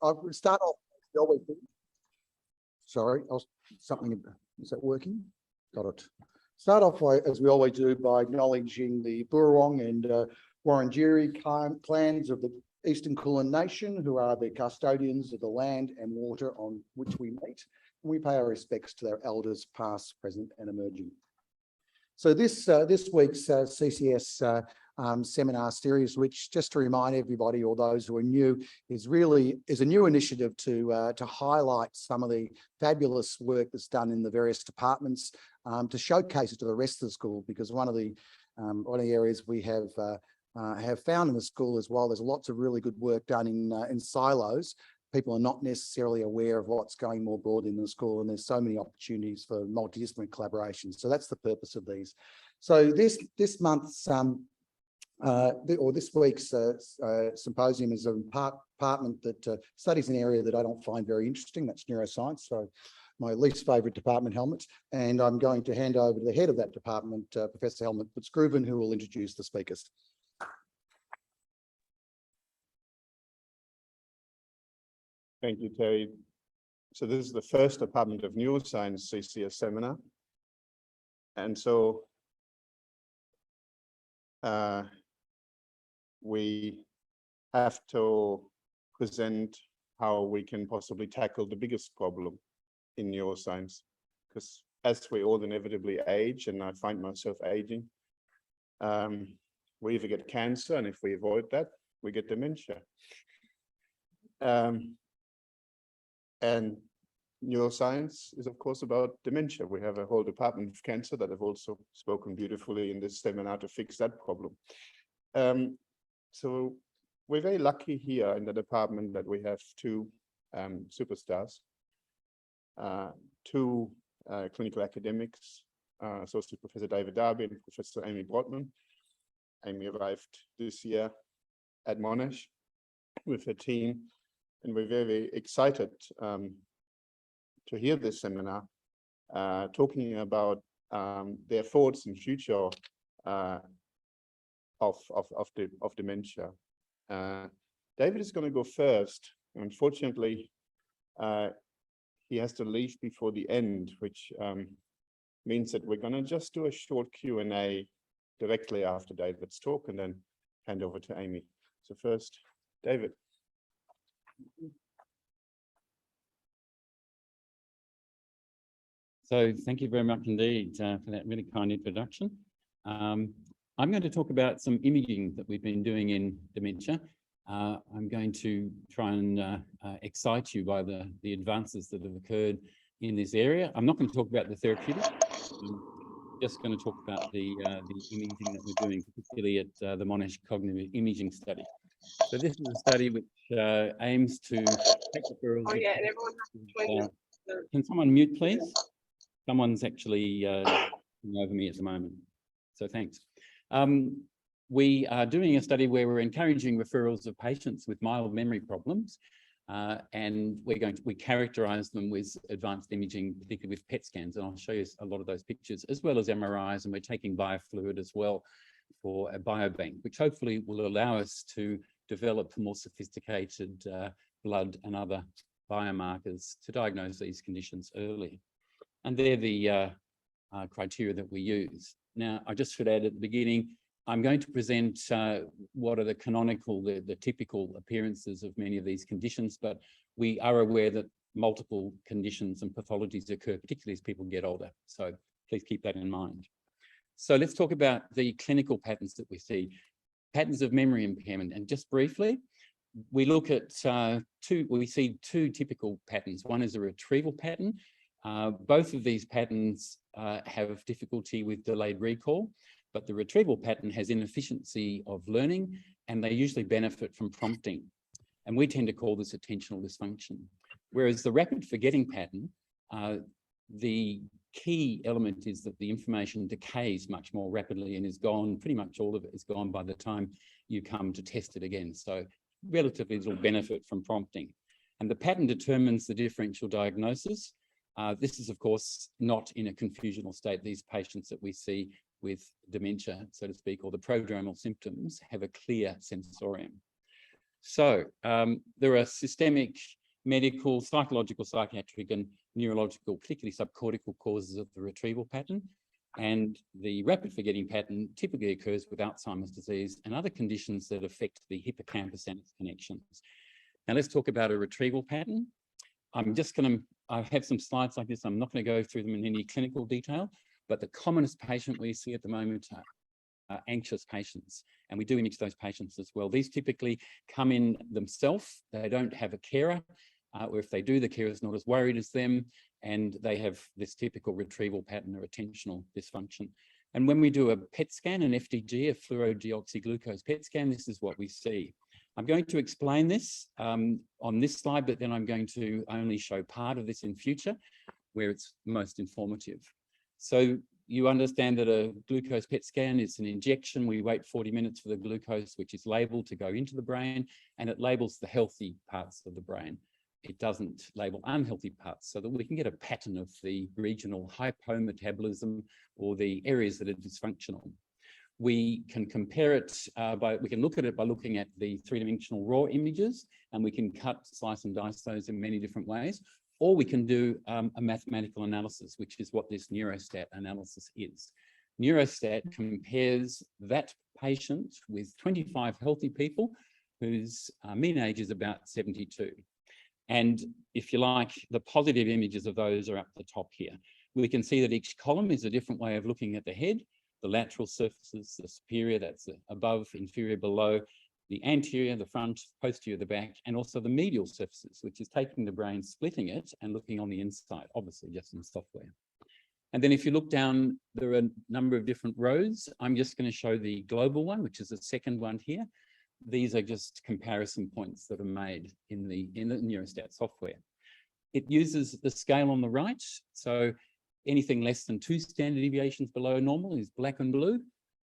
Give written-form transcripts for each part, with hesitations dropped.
I'll start off. Sorry, is that working? Got it. Start off as we always do by acknowledging the Burrawong and Wurundjeri clans of the Eastern Kulin Nation, who are the custodians of the land and water on which we meet. And we pay our respects to their elders, past, present, and emerging. So this week's CCS seminar series, which, just to remind everybody or those who are new, is a new initiative to highlight some of the fabulous work that's done in the various departments, to showcase it to the rest of the school, because one of the areas we have found in the school is, while there's lots of really good work done in silos, people are not necessarily aware of what's going more broadly in the school, and there's so many opportunities for multidisciplinary collaboration. So that's the purpose of these. So this month's this week's symposium is a department that studies an area that I don't find very interesting. That's neuroscience. So my least favourite department, Helmut, and I'm going to hand over to the head of that department, Professor Helmut Fitzgruben, who will introduce the speakers. Thank you, Terry. So this is the first Department of Neuroscience CCS seminar. And so we have to present how we can possibly tackle the biggest problem in neuroscience, because as we all inevitably age, and I find myself aging, we either get cancer, and if we avoid that, we get dementia. And neuroscience is, of course, about dementia. We have a whole department of cancer that have also spoken beautifully in this seminar to fix that problem. So we're very lucky here in the department that we have two superstars, two clinical academics, Associate Professor David Darby and Professor Amy Brodtmann. Amy arrived this year at Monash with her team, and we're very excited to hear this seminar talking about their thoughts and future of dementia. David is going to go first. Unfortunately, he has to leave before the end, which means that we're going to just do a short Q&A directly after David's talk, and then hand over to Amy. So first, David. So thank you very much indeed for that really kind introduction. I'm going to talk about some imaging that we've been doing in dementia. I'm going to try and excite you by the advances that have occurred in this area. I'm not going to talk about the therapeutics. I'm just going to talk about the imaging that we're doing, particularly at the Monash Cognitive Imaging Study. So this is a study which aims to take referrals. Oh, yeah, and everyone can someone mute, please? Someone's actually over me at the moment, so thanks. We are doing a study where we're encouraging referrals of patients with mild memory problems, and we characterise them with advanced imaging, particularly with PET scans, and I'll show you a lot of those pictures, as well as MRIs, and we're taking biofluid as well for a biobank, which hopefully will allow us to develop more sophisticated blood and other biomarkers to diagnose these conditions early. And they're the criteria that we use. Now, I just should add at the beginning, I'm going to present what are the canonical, the typical appearances of many of these conditions, but we are aware that multiple conditions and pathologies occur, particularly as people get older. So please keep that in mind. So let's talk about the clinical patterns that we see, patterns of memory impairment. And just briefly, we look at we see two typical patterns. One is a retrieval pattern. Both of these patterns have difficulty with delayed recall, but the retrieval pattern has inefficiency of learning, and they usually benefit from prompting. And we tend to call this attentional dysfunction. Whereas the rapid forgetting pattern, the key element is that the information decays much more rapidly and is gone, pretty much all of it is gone by the time you come to test it again. So relatively little benefit from prompting. And the pattern determines the differential diagnosis. This is, of course, not in a confusional state. These patients that we see with dementia, so to speak, or the prodromal symptoms, have a clear sensorium. So there are systemic, medical, psychological, psychiatric, and neurological, particularly subcortical causes of the retrieval pattern. And the rapid forgetting pattern typically occurs with Alzheimer's disease and other conditions that affect the hippocampus and its connections. Now let's talk about a retrieval pattern. I have some slides like this. I'm not going to go through them in any clinical detail, but the commonest patient we see at the moment are anxious patients, and we do image those patients as well. These typically come in themselves. They don't have a carer, or if they do, the carer is not as worried as them, and they have this typical retrieval pattern or attentional dysfunction. And when we do a PET scan, an FDG, a fluorodeoxyglucose PET scan, this is what we see. I'm going to explain this on this slide, but then I'm going to only show part of this in future where it's most informative. So you understand that a glucose PET scan is an injection. We wait 40 minutes for the glucose, which is labeled to go into the brain, and it labels the healthy parts of the brain. It doesn't label unhealthy parts, so that we can get a pattern of the regional hypometabolism or the areas that are dysfunctional. We can compare it we can look at it by looking at the three-dimensional raw images, and we can cut, slice and dice those in many different ways. Or we can do a mathematical analysis, which is what this Neurostat analysis is. Neurostat compares that patient with 25 healthy people whose mean age is about 72. And if you like, the positive images of those are up the top here. We can see that each column is a different way of looking at the head. The lateral surfaces, the superior, that's above, inferior, below, the anterior, the front, posterior, the back, and also the medial surfaces, which is taking the brain, splitting it, and looking on the inside, obviously just in software. And then if you look down, there are a number of different rows. I'm just going to show the global one, which is the second one here. These are just comparison points that are made in the Neurostat software. It uses the scale on the right. So anything less than 2 standard deviations below normal is black and blue.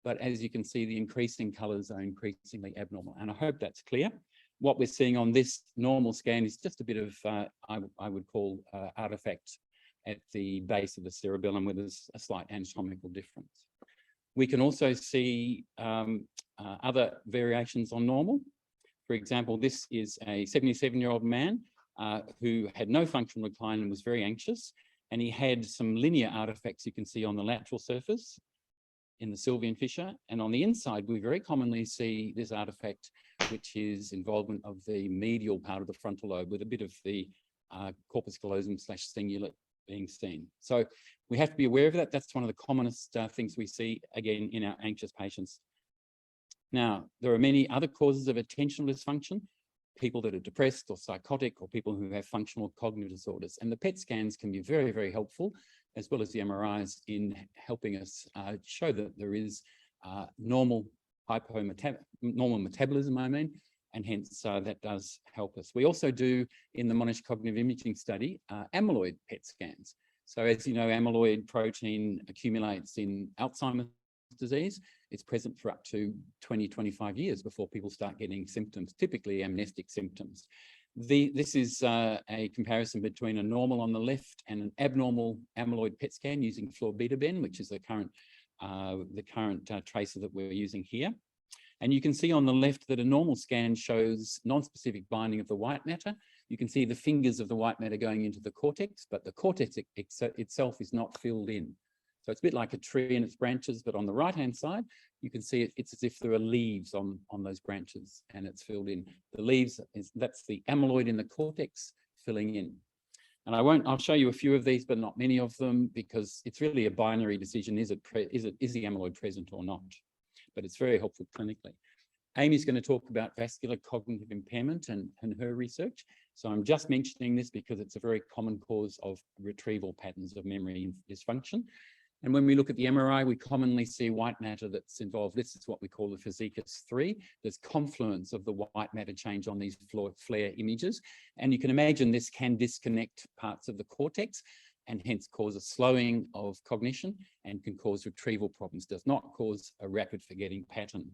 But as you can see, the increasing colors are increasingly abnormal. And I hope that's clear. What we're seeing on this normal scan is just a bit of, I would call artifact at the base of the cerebellum, where there's a slight anatomical difference. We can also see other variations on normal. For example, this is a 77-year-old man who had no functional decline and was very anxious. And he had some linear artifacts you can see on the lateral surface in the Sylvian fissure. And on the inside, we very commonly see this artifact, which is involvement of the medial part of the frontal lobe with a bit of the corpus callosum / cingulate being seen. So we have to be aware of that. That's one of the commonest things we see, again, in our anxious patients. Now, there are many other causes of attentional dysfunction, people that are depressed or psychotic, or people who have functional cognitive disorders. And the PET scans can be very, very helpful, as well as the MRIs, in helping us show that there is normal metabolism, and hence that does help us. We also do, in the Monash cognitive imaging study, amyloid PET scans. So as you know, amyloid protein accumulates in Alzheimer's disease. It's present for up to 20, 25 years before people start getting symptoms, typically amnestic symptoms. This is a comparison between a normal on the left and an abnormal amyloid PET scan using florbetaben, which is the current tracer that we're using here. And you can see on the left that a normal scan shows non-specific binding of the white matter. You can see the fingers of the white matter going into the cortex, but the cortex itself is not filled in. So it's a bit like a tree and its branches, but on the right-hand side, you can see it's as if there are leaves on those branches and it's filled in. The leaves, that's the amyloid in the cortex filling in. And I'll show you a few of these, but not many of them, because it's really a binary decision. Is the amyloid present or not? But it's very helpful clinically. Amy's going to talk about vascular cognitive impairment and her research. So I'm just mentioning this because it's a very common cause of retrieval patterns of memory dysfunction. And when we look at the MRI, we commonly see white matter that's involved. This is what we call the physicus 3. There's confluence of the white matter change on these flare images. And you can imagine this can disconnect parts of the cortex and hence cause a slowing of cognition and can cause retrieval problems. Does not cause a rapid forgetting pattern.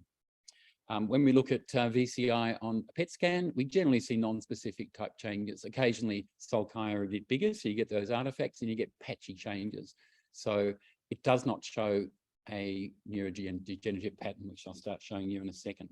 When we look at VCI on a PET scan, we generally see non-specific type changes. Occasionally, sulci are a bit bigger, so you get those artifacts and you get patchy changes. So it does not show a neurodegenerative pattern, which I'll start showing you in a second.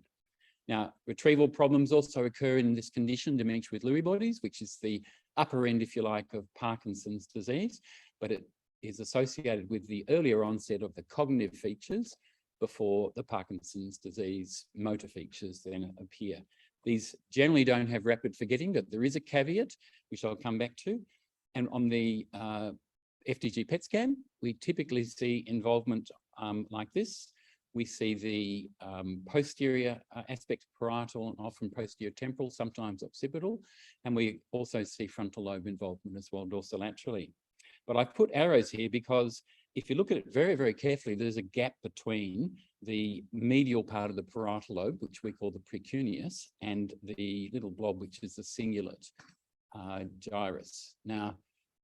Now, retrieval problems also occur in this condition, dementia with Lewy bodies, which is the upper end, if you like, of Parkinson's disease, but it is associated with the earlier onset of the cognitive features before the Parkinson's disease motor features then appear. These generally don't have rapid forgetting, but there is a caveat, which I'll come back to. And on the FDG PET scan, we typically see involvement like this. We see the posterior aspect parietal and often posterior temporal, sometimes occipital, and we also see frontal lobe involvement as well dorsolaterally. But I've put arrows here because if you look at it very, very carefully, there's a gap between the medial part of the parietal lobe, which we call the precuneus, and the little blob, which is the cingulate gyrus. Now,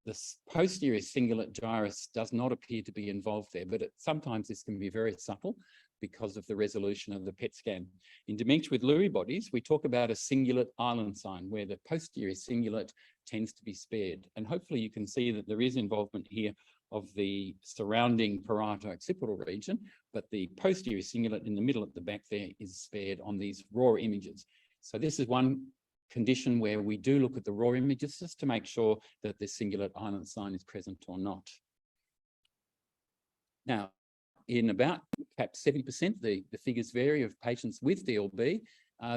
this posterior cingulate gyrus does not appear to be involved there, but sometimes this can be very subtle because of the resolution of the PET scan. In dementia with Lewy bodies, we talk about a cingulate island sign where the posterior cingulate tends to be spared. And hopefully you can see that there is involvement here of the surrounding parieto-occipital region, but the posterior cingulate in the middle at the back there is spared on these raw images. So this is one condition where we do look at the raw images just to make sure that the cingulate island sign is present or not. Now, in about perhaps 70%, the figures vary, of patients with DLB,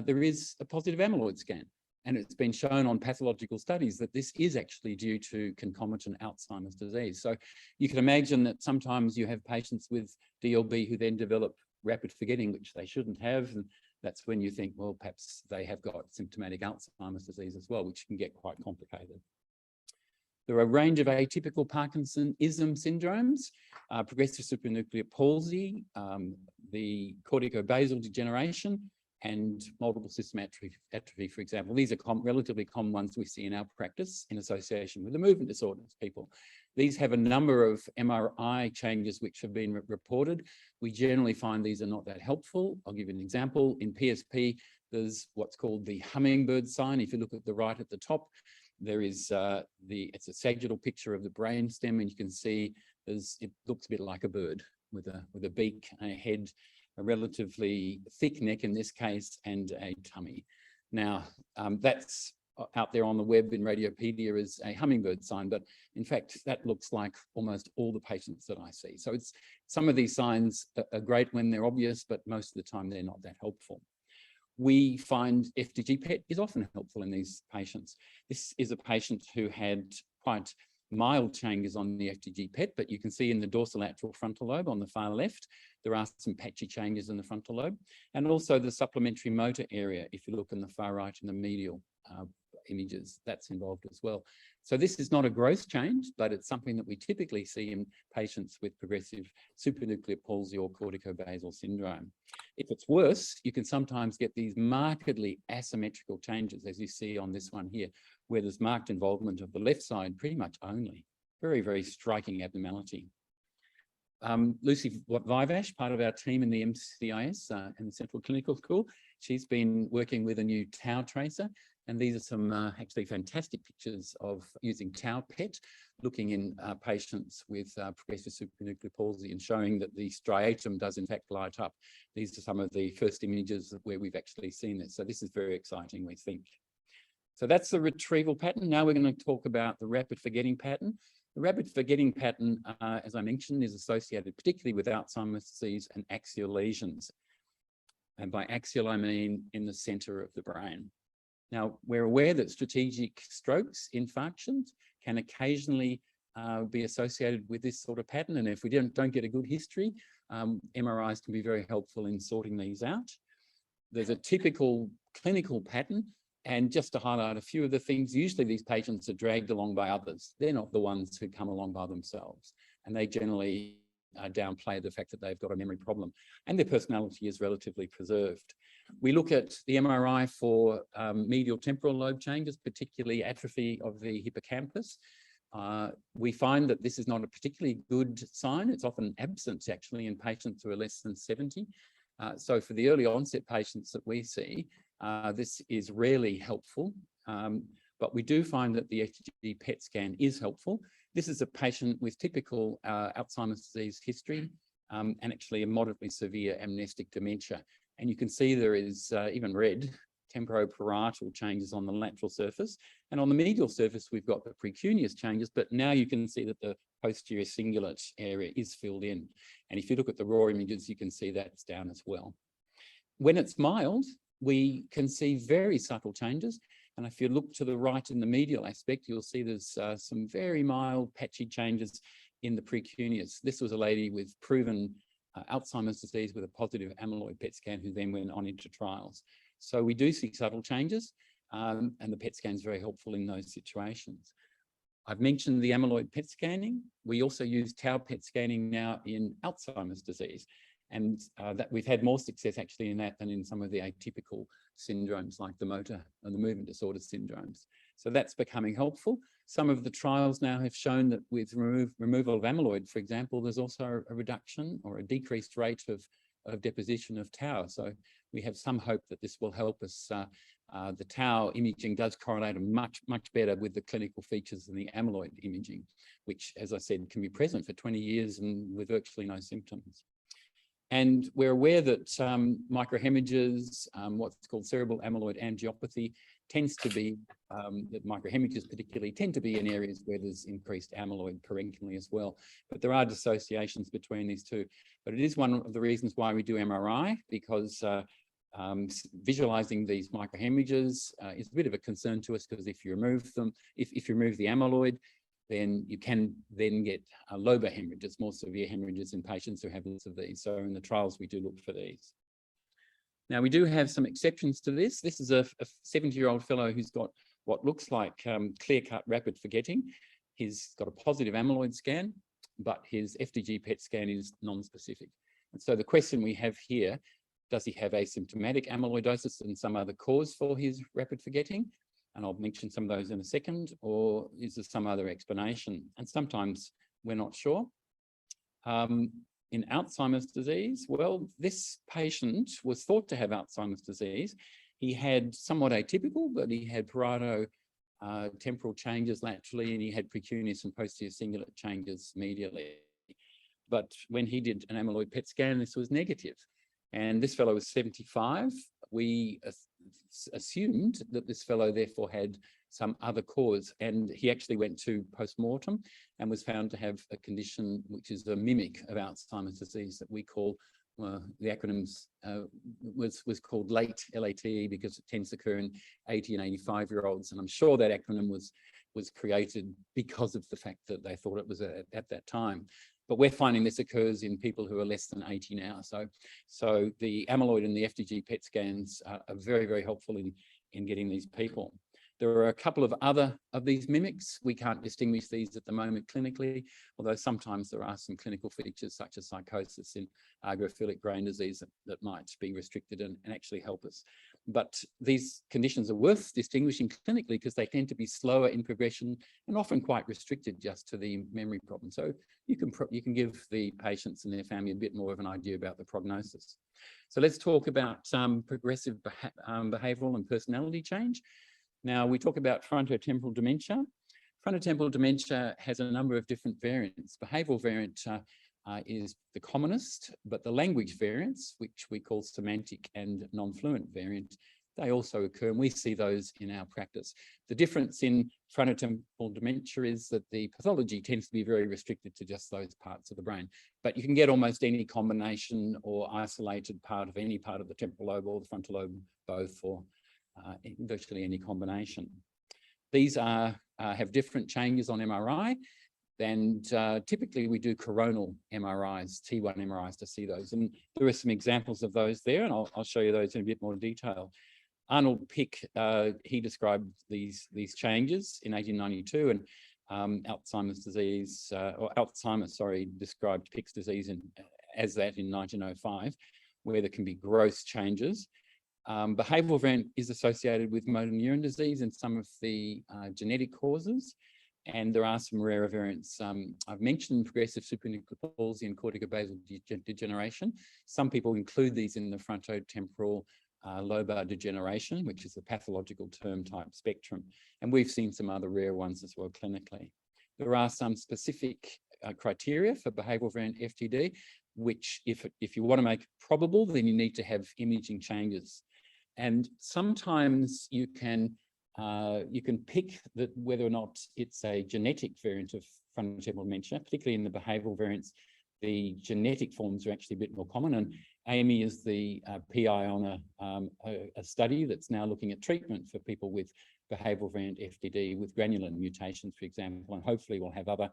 there is a positive amyloid scan. And it's been shown on pathological studies that this is actually due to concomitant Alzheimer's disease. So you can imagine that sometimes you have patients with DLB who then develop rapid forgetting, which they shouldn't have. And that's when you think, well, perhaps they have got symptomatic Alzheimer's disease as well, which can get quite complicated. There are a range of atypical Parkinsonism syndromes, progressive supranuclear palsy, the corticobasal degeneration, and multiple system atrophy, for example. These are relatively common ones we see in our practice in association with the movement disorders people. These have a number of MRI changes which have been reported. We generally find these are not that helpful. I'll give you an example. In PSP, there's what's called the hummingbird sign. If you look at the right at the top, there is it's a sagittal picture of the brain stem, and you can see it looks a bit like a bird with a beak, a head, a relatively thick neck in this case, and a tummy. Now, that's out there on the web in Radiopedia as a hummingbird sign, but in fact, that looks like almost all the patients that I see. So some of these signs are great when they're obvious, but most of the time they're not that helpful. We find FDG PET is often helpful in these patients. This is a patient who had quite mild changes on the FDG PET, but you can see in the dorsolateral frontal lobe on the far left, there are some patchy changes in the frontal lobe, and also the supplementary motor area, if you look in the far right in the medial images, that's involved as well. So this is not a gross change, but it's something that we typically see in patients with progressive supranuclear palsy or corticobasal syndrome. If it's worse, you can sometimes get these markedly asymmetrical changes, as you see on this one here, where there's marked involvement of the left side pretty much only. Very, very striking abnormality. Lucy Vivash, part of our team in the MCIS in the Central Clinical School, she's been working with a new tau tracer, and these are some actually fantastic pictures of using tau PET, looking in patients with progressive supranuclear palsy and showing that the striatum does in fact light up. These are some of the first images where we've actually seen this. So this is very exciting, we think. So that's the retrieval pattern. Now we're going to talk about the rapid forgetting pattern. The rapid forgetting pattern, as I mentioned, is associated particularly with Alzheimer's disease and axial lesions. And by axial, I mean in the center of the brain. Now, we're aware that strategic strokes, infarctions, can occasionally be associated with this sort of pattern. And if we don't get a good history, MRIs can be very helpful in sorting these out. There's a typical clinical pattern. And just to highlight a few of the things, usually these patients are dragged along by others. They're not the ones who come along by themselves. And they generally downplay the fact that they've got a memory problem. And their personality is relatively preserved. We look at the MRI for medial temporal lobe changes, particularly atrophy of the hippocampus. We find that this is not a particularly good sign. It's often absent actually in patients who are less than 70. So for the early onset patients that we see, this is rarely helpful, but we do find that the FDG PET scan is helpful. This is a patient with typical Alzheimer's disease history and actually a moderately severe amnestic dementia. And you can see there is even red temporoparietal changes on the lateral surface. And on the medial surface, we've got the precuneus changes, but now you can see that the posterior cingulate area is filled in. And if you look at the raw images, you can see that's down as well. When it's mild, we can see very subtle changes. And if you look to the right in the medial aspect, you'll see there's some very mild patchy changes in the precuneus. This was a lady with proven Alzheimer's disease with a positive amyloid PET scan who then went on into trials. So we do see subtle changes, and the PET scan is very helpful in those situations. I've mentioned the amyloid PET scanning. We also use tau PET scanning now in Alzheimer's disease, and that we've had more success actually in that than in some of the atypical syndromes like the motor and the movement disorder syndromes. So that's becoming helpful. Some of the trials now have shown that with removal of amyloid, for example, there's also a reduction or a decreased rate of deposition of tau. So we have some hope that this will help us. The tau imaging does correlate much better with the clinical features than the amyloid imaging, which, as I said, can be present for 20 years and with virtually no symptoms. And we're aware that microhemorrhages, what's called cerebral amyloid angiopathy, tends to be, that microhemorrhages particularly tend to be in areas where there's increased amyloid parenchymally as well. But there are dissociations between these two. But it is one of the reasons why we do MRI, because visualizing these microhemorrhages is a bit of a concern to us, because if you remove them, if you remove the amyloid, then you can then get lobar hemorrhages, more severe hemorrhages in patients who have lots of these. So in the trials, we do look for these. Now, we do have some exceptions to this. This is a 70-year-old fellow who's got what looks like clear-cut rapid forgetting. He's got a positive amyloid scan, but his FDG PET scan is non-specific. And so the question we have here, does he have asymptomatic amyloidosis and some other cause for his rapid forgetting? And I'll mention some of those in a second, or is there some other explanation? And sometimes we're not sure. In Alzheimer's disease, well, this patient was thought to have Alzheimer's disease. He had somewhat atypical, but he had parieto temporal changes laterally, and he had precuneus and posterior cingulate changes medially. But when he did an amyloid PET scan, this was negative. And this fellow was 75. We assumed that this fellow therefore had some other cause, and he actually went to post-mortem and was found to have a condition which is a mimic of Alzheimer's disease that we call, the acronyms was called late LATE, because it tends to occur in 80 and 85-year-olds. And I'm sure that acronym was created because of the fact that they thought it was at that time. But we're finding this occurs in people who are less than 80 now. So the amyloid and the FDG PET scans are very, very helpful in getting these people. There are a couple of other of these mimics. We can't distinguish these at the moment clinically, although sometimes there are some clinical features such as psychosis in argyrophilic brain disease that might be restricted and actually help us. But these conditions are worth distinguishing clinically because they tend to be slower in progression and often quite restricted just to the memory problem. So you can give the patients and their family a bit more of an idea about the prognosis. So let's talk about progressive behavioural and personality change. Now, we talk about frontotemporal dementia. Frontotemporal dementia has a number of different variants. Behavioural variant is the commonest, but the language variants, which we call semantic and non-fluent variant, they also occur, and we see those in our practice. The difference in frontotemporal dementia is that the pathology tends to be very restricted to just those parts of the brain, but you can get almost any combination or isolated part of any part of the temporal lobe or the frontal lobe, both, or virtually any combination. These have different changes on MRI, and typically we do coronal MRIs, T1 MRIs, to see those. And there are some examples of those there, and I'll show you those in a bit more detail. Arnold Pick, he described these changes in 1892, and Alzheimer's disease, described Pick's disease as that in 1905, where there can be gross changes. Behavioural variant is associated with motor neuron disease and some of the genetic causes, and there are some rarer variants. I've mentioned progressive supranuclear palsy and corticobasal degeneration. Some people include these in the frontotemporal lobar degeneration, which is a pathological term type spectrum, and we've seen some other rare ones as well clinically. There are some specific criteria for behavioural variant FTD. which if you want to make it probable, then you need to have imaging changes. And sometimes you can pick that whether or not it's a genetic variant of frontotemporal dementia, particularly in the behavioural variants. The genetic forms are actually a bit more common, and Amy is the PI on a study that's now looking at treatment for people with behavioural variant FTD with granulin mutations, for example, and hopefully we'll have other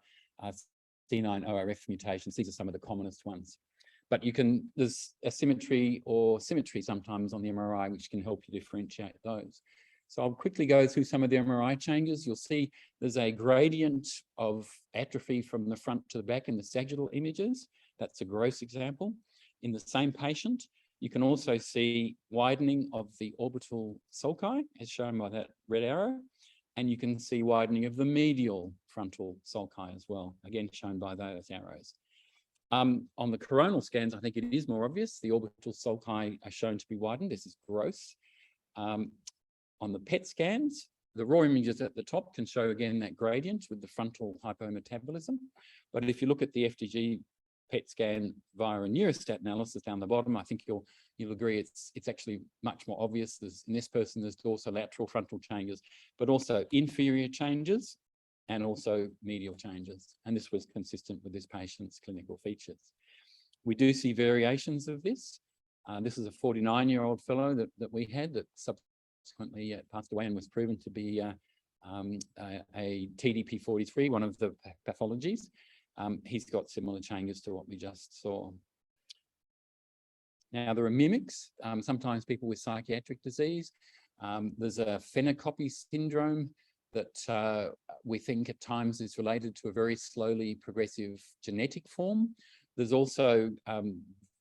C9orf mutations. These are some of the commonest ones. But there's asymmetry or symmetry sometimes on the MRI, which can help you differentiate those. So I'll quickly go through some of the MRI changes. You'll see there's a gradient of atrophy from the front to the back in the sagittal images. That's a gross example. In the same patient, you can also see widening of the orbital sulci, as shown by that red arrow. And you can see widening of the medial frontal sulci as well, again shown by those arrows. On the coronal scans, I think it is more obvious. The orbital sulci are shown to be widened. This is gross. On the PET scans, the raw images at the top can show again that gradient with the frontal hypometabolism. But if you look at the FDG PET scan via a neurostat analysis down the bottom, I think you'll agree it's actually much more obvious. In this person, there's dorsolateral frontal changes, but also inferior changes and also medial changes. And this was consistent with this patient's clinical features. We do see variations of this. This is a 49-year-old fellow that we had that subsequently passed away and was proven to be a TDP43, one of the pathologies. He's got similar changes to what we just saw. Now, there are mimics, sometimes people with psychiatric disease. There's a phenocopy syndrome that we think at times is related to a very slowly progressive genetic form. There's also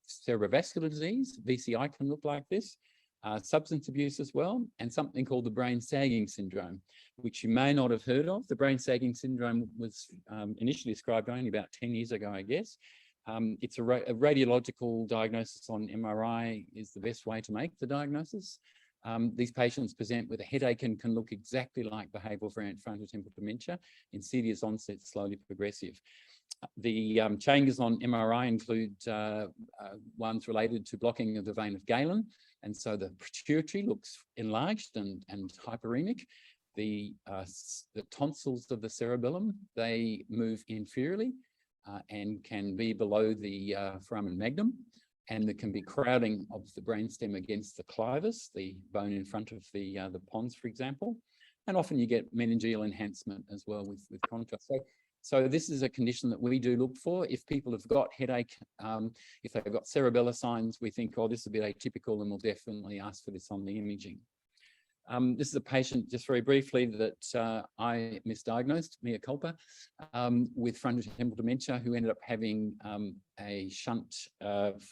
cerebrovascular disease, VCI can look like this, substance abuse as well, and something called the brain sagging syndrome, which you may not have heard of. The brain sagging syndrome was initially described only about 10 years ago, I guess. It's a radiological diagnosis on MRI is the best way to make the diagnosis. These patients present with a headache and can look exactly like behavioural variant frontotemporal dementia, insidious onset, slowly progressive. The changes on MRI include ones related to blocking of the vein of Galen, and so the pituitary looks enlarged and hyperemic. The tonsils of the cerebellum, they move inferiorly and can be below the foramen magnum, and there can be crowding of the brainstem against the clivus, the bone in front of the pons, for example, and often you get meningeal enhancement as well with contrast. So this is a condition that we do look for. If people have got headache, if they've got cerebellar signs, we think, oh, this is a bit atypical, and we'll definitely ask for this on the imaging. This is a patient, just very briefly, that I misdiagnosed, mea culpa, with frontotemporal dementia, who ended up having a shunt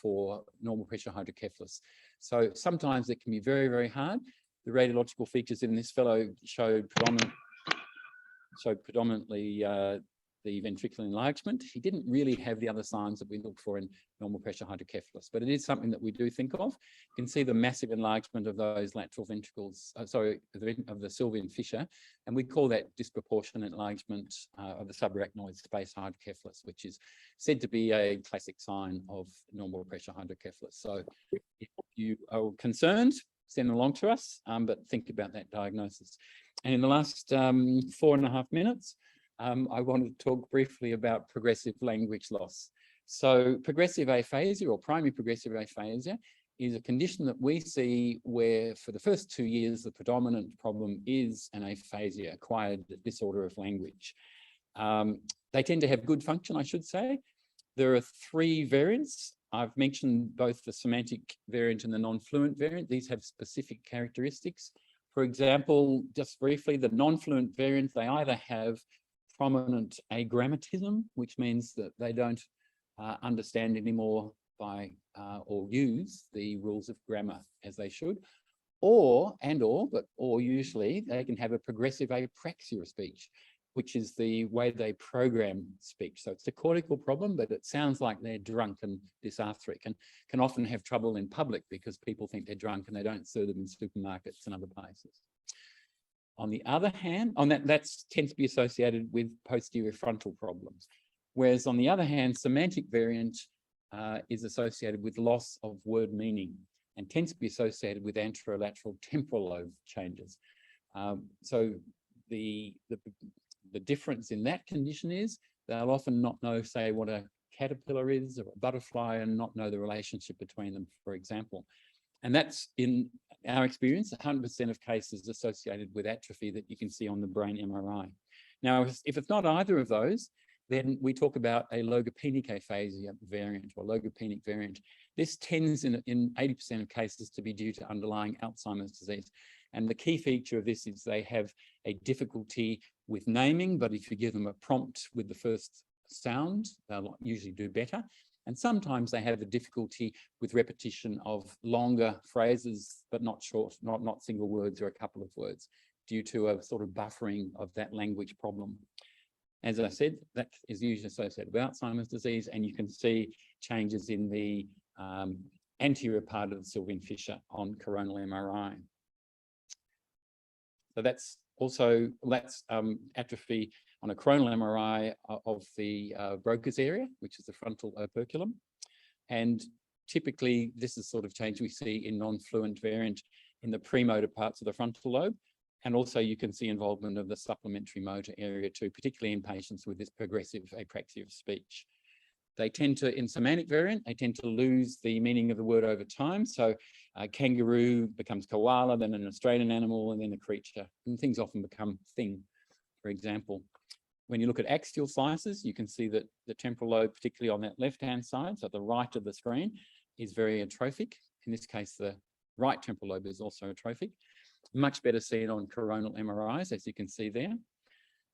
for normal pressure hydrocephalus. So sometimes it can be very, very hard. The radiological features in this fellow showed predominantly the ventricular enlargement. He didn't really have the other signs that we look for in normal pressure hydrocephalus, but it is something that we do think of. You can see the massive enlargement of those lateral ventricles, of the Sylvian fissure, and we call that disproportionate enlargement of the subarachnoid space hydrocephalus, which is said to be a classic sign of normal pressure hydrocephalus. So if you are concerned, send them along to us, but think about that diagnosis. And in the last 4.5 minutes, I want to talk briefly about progressive language loss. So progressive aphasia, or primary progressive aphasia, is a condition that we see where for the first 2 years, the predominant problem is an aphasia, acquired disorder of language. They tend to have good function, I should say. There are 3 variants. I've mentioned both the semantic variant and the non-fluent variant. These have specific characteristics. For example, just briefly, the non-fluent variant, they either have prominent agrammatism, which means that they don't understand anymore by or use the rules of grammar as they should, or usually they can have a progressive apraxia of speech, which is the way they program speech. So it's a cortical problem, but it sounds like they're drunk and dysarthric, and can often have trouble in public because people think they're drunk and they don't serve them in supermarkets and other places. On the other hand, that tends to be associated with posterior frontal problems. Whereas on the other hand, semantic variant is associated with loss of word meaning and tends to be associated with anterolateral temporal lobe changes. So the difference in that condition is they'll often not know, say, what a caterpillar is or a butterfly and not know the relationship between them, for example. And that's, in our experience, 100% of cases associated with atrophy that you can see on the brain MRI. Now, if it's not either of those, then we talk about a logopenic aphasia variant or logopenic variant. This tends in 80% of cases to be due to underlying Alzheimer's disease. And the key feature of this is they have a difficulty with naming, but if you give them a prompt with the first sound, they'll usually do better. And sometimes they have a difficulty with repetition of longer phrases, but not short, not single words or a couple of words, due to a sort of buffering of that language problem. As I said, that is usually associated with Alzheimer's disease, and you can see changes in the anterior part of the Sylvian fissure on coronal MRI. So that's also, atrophy on a coronal MRI of the Broca's area, which is the frontal operculum. And typically, this is sort of change we see in non-fluent variant in the premotor parts of the frontal lobe. And also you can see involvement of the supplementary motor area too, particularly in patients with this progressive apraxia of speech. They tend to, in semantic variant, they tend to lose the meaning of the word over time. So kangaroo becomes koala, then an Australian animal, and then a creature. And things often become thing, for example. When you look at axial slices, you can see that the temporal lobe, particularly on that left-hand side, so the right of the screen, is very atrophic. In this case, the right temporal lobe is also atrophic. Much better seen on coronal MRIs, as you can see there.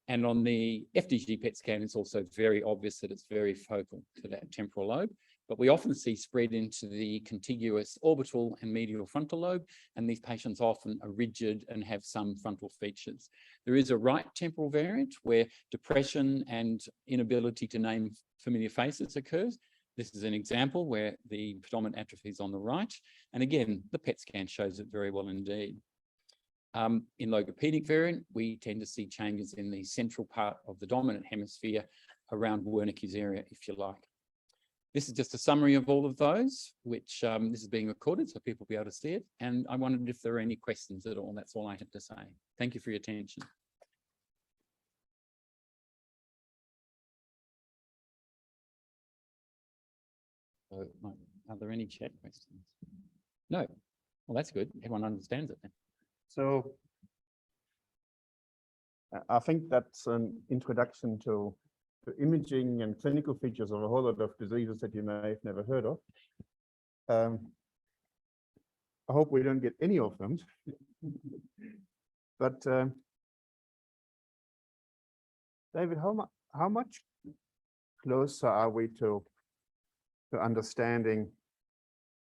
And on the FDG PET scan, it's also very obvious that it's very focal to that temporal lobe. But we often see spread into the contiguous orbital and medial frontal lobe, and these patients often are rigid and have some frontal features. There is a right temporal variant where depression and inability to name familiar faces occurs. This is an example where the predominant atrophy is on the right. And again, the PET scan shows it very well indeed. In logopenic variant, we tend to see changes in the central part of the dominant hemisphere around Wernicke's area, if you like. This is just a summary of all of those, which this is being recorded so people will be able to see it. And I wondered if there are any questions at all. That's all I have to say. Thank you for your attention. So, are there any chat questions? No. Well, that's good. Everyone understands it then. So I think that's an introduction to imaging and clinical features of a whole lot of diseases that you may have never heard of. I hope we don't get any of them. But David, how much closer are we to understanding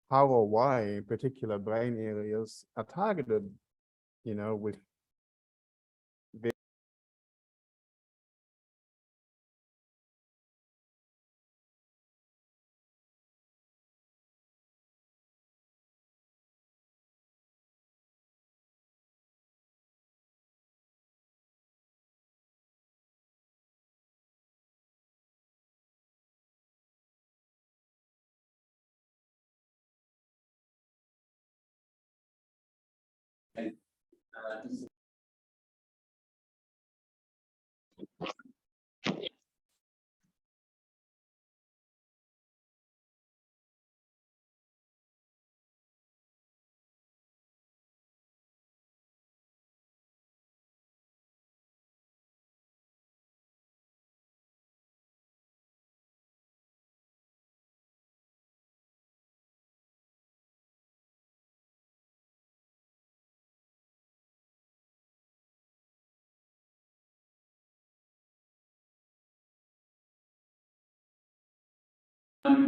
how or why particular brain areas are targeted, you know, with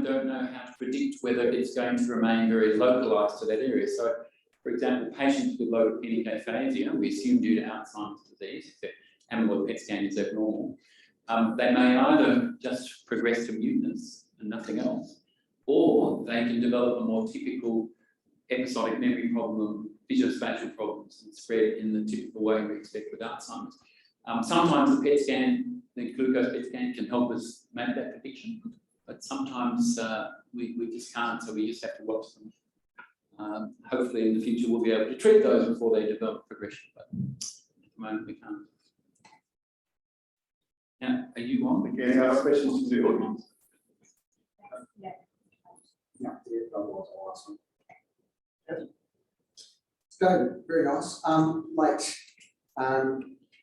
Don't know how to predict whether it's going to remain very localized to that area. So, for example, patients with logopenic aphasia, we assume due to Alzheimer's disease, if the amyloid PET scan is abnormal, they may either just progress to muteness and nothing else, or they can develop a more typical episodic memory problem, visuospatial problems, and spread in the typical way we expect with Alzheimer's. Sometimes the PET scan, the glucose PET scan, can help us make that prediction. but sometimes we just can't, so we just have to watch them. Hopefully in the future we'll be able to treat those before they develop progression, but at the moment we can't. Now, are you on? Okay, any other questions from the audience? David, very nice. Late. Are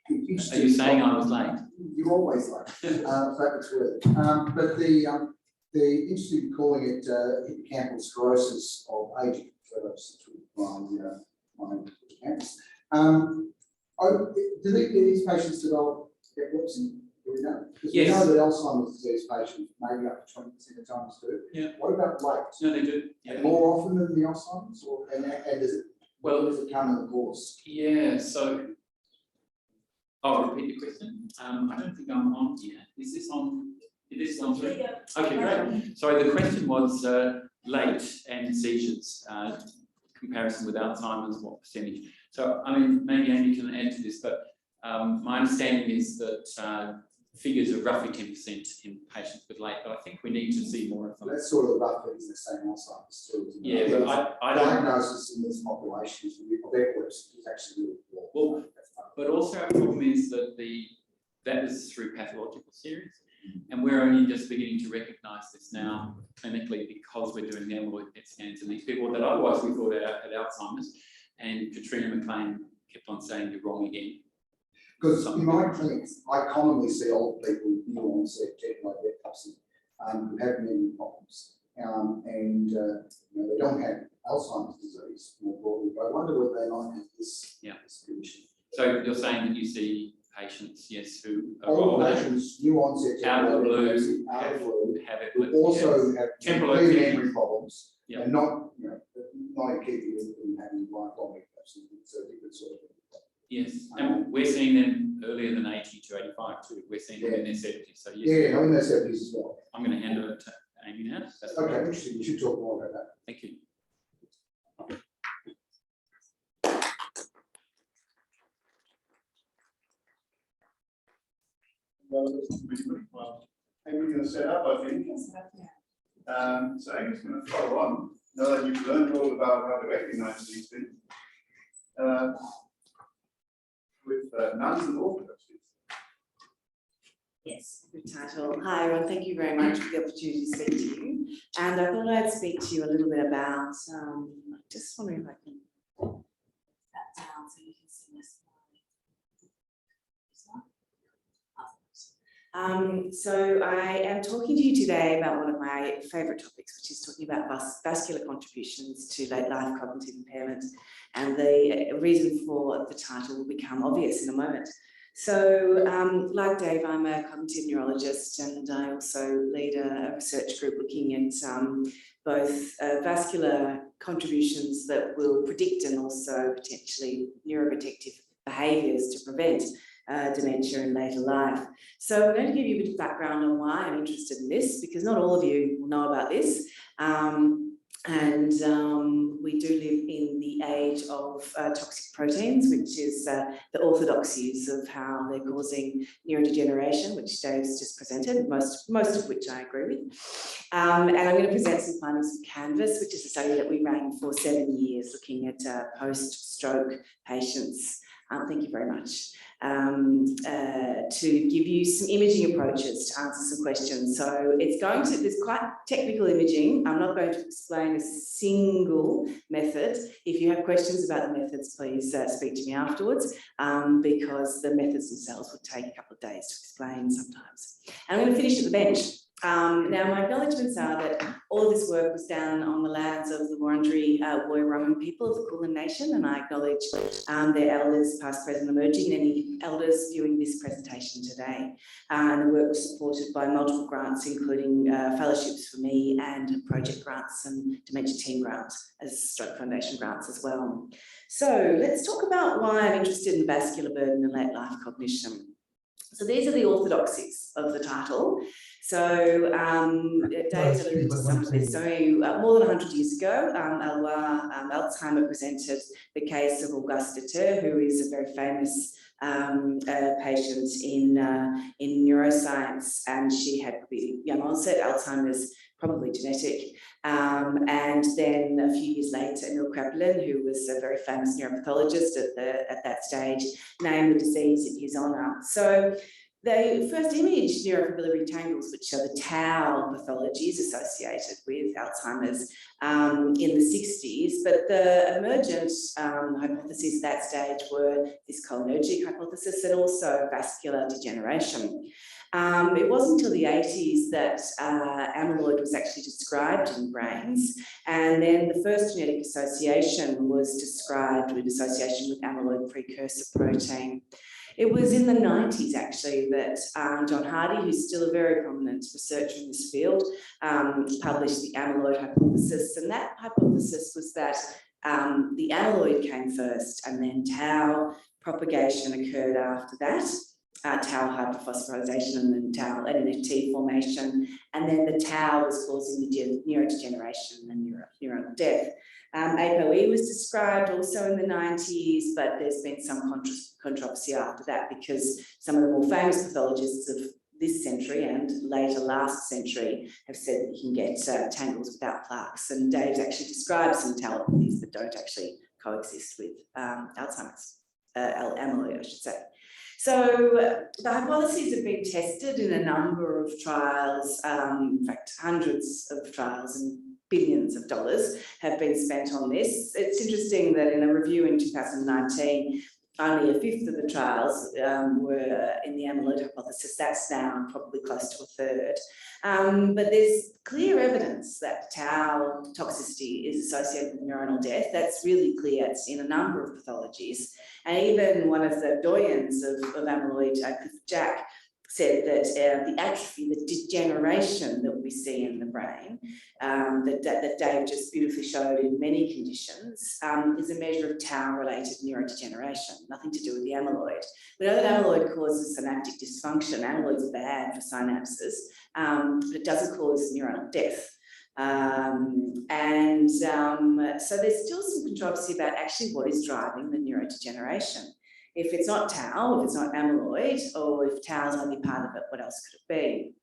you saying I was late? You're always late. That's word. But the interesting in calling it hippocampal sclerosis of aging, so that's my campus. Do these patients develop epilepsy? Do we know? Because we know that Alzheimer's disease patients maybe up to 20% of times do. Yeah. What about late? No, they do. Yeah. More often than the Alzheimer's, and does it? Well, does it come in the course? Yeah. So, I'll repeat your question. I don't think I'm on here. Is this on? It is on. Okay, great. Sorry, the question was late and seizures, comparison with Alzheimer's, what percentage? So, I mean, maybe Amy can add to this, but my understanding is that figures are roughly 10% in patients with late, but I think we need to see more of them. That's sort of the rough figures the same Alzheimer's too. Yeah, but I don't. Diagnosis in this population of epilepsy is actually really poor. Well, but also our problem is that that is through pathological series, and we're only just beginning to recognise this now clinically because we're doing the amyloid PET scans in these people that otherwise we thought had Alzheimer's, and Katrina McLean kept on saying you're wrong again. Because in my clinics, I commonly see old people with new onset genital epilepsy who have memory problems, and they don't have Alzheimer's disease more broadly. But I wonder whether they might have this condition. So you're saying that you see patients, yes, who are old patients, new onset out of the blue, have epilepsy, also have temporal memory problems, yeah, and not not in keeping with them having lifelong epilepsy. It's a different sort of thing. Yes, and we're seeing them earlier than 80 to 85 too. We're seeing them in their 70s. So yes, in their 70s as well. I'm going to hand over to Amy now. That's okay, interesting. You should talk more about that. Thank you. Well, Amy's going to set up, I think. So Amy's going to follow on. Now that you've learned all about how to recognize these things, with Nuns Orthodoxies. Yes, good title. Hi everyone, thank you very much for the opportunity to speak to you. And I thought I'd speak to you a little bit about, just wondering if I can put that down so you can see my slide. So I am talking to you today about one of my favourite topics, which is talking about vascular contributions to late life cognitive impairment. And the reason for the title will become obvious in a moment. So, like Dave, I'm a cognitive neurologist, and I also lead a research group looking at both vascular contributions that will predict and also potentially neuroprotective behaviours to prevent dementia in later life. So I'm going to give you a bit of background on why I'm interested in this, because not all of you will know about this. We do live in the age of toxic proteins, which is the orthodoxies of how they're causing neurodegeneration, which Dave's just presented, most of which I agree with. And I'm going to present some findings from Canvas, which is a study that we ran for 7 years, looking at post-stroke patients. Thank you very much. To give you some imaging approaches to answer some questions. So there's quite technical imaging. I'm not going to explain a single method. If you have questions about the methods, please speak to me afterwards, because the methods themselves would take a couple of days to explain sometimes. And I'm going to finish at the bench. Now, my acknowledgements are that all of this work was done on the lands of the Wurundjeri Woiwurrung people of the Kulin Nation, and I acknowledge their elders, past, present, emerging, and any elders viewing this presentation today. And the work was supported by multiple grants, including fellowships for me and project grants and dementia team grants, as Stroke Foundation grants as well. So let's talk about why I'm interested in vascular burden and late life cognition. So these are the orthodoxies of the title. So Dave's alluded to some of this. So more than 100 years ago, Alzheimer presented the case of Auguste Deter, who is a very famous a patient in neuroscience, and she had pretty young onset Alzheimer's, probably genetic. And then a few years later, Emil Kraepelin, who was a very famous neuropathologist at that stage, named the disease in his honour. So they first imaged neurofibrillary tangles, which are the tau pathologies associated with Alzheimer's, in the 60s. But the emergent hypotheses at that stage were this cholinergic hypothesis and also vascular degeneration. It wasn't until the 80s that amyloid was actually described in brains, and then the first genetic association was described with association with amyloid precursor protein. It was in the 90s, actually, that John Hardy, who's still a very prominent researcher in this field, published the amyloid hypothesis. And that hypothesis was that the amyloid came first, and then tau propagation occurred after that. Tau hyperphosphorylation and then tau NNT formation, and then the tau was causing the neurodegeneration and neuronal death. ApoE was described also in the 90s, but there's been some controversy after that because some of the more famous pathologists of this century and later last century have said that you can get tangles without plaques, and Dave's actually described some tauopathies that don't actually coexist with Alzheimer's, amyloid, I should say. So the hypotheses have been tested in a number of trials, in fact, hundreds of trials and billions of dollars have been spent on this. It's interesting that in a review in 2019, only a fifth of the trials were in the amyloid hypothesis. That's now probably close to a third. But there's clear evidence that tau toxicity is associated with neuronal death. That's really clear. It's in a number of pathologies. And even one of the doyens of amyloid, Jack, said that the atrophy, the degeneration that we see in the brain, that Dave just beautifully showed in many conditions, is a measure of tau-related neurodegeneration, nothing to do with the amyloid. We know that amyloid causes synaptic dysfunction. Amyloid's bad for synapses, but it doesn't cause neuronal death. So there's still some controversy about actually what is driving the neurodegeneration. If it's not tau, if it's not amyloid, or if tau is only part of it, what else could it be?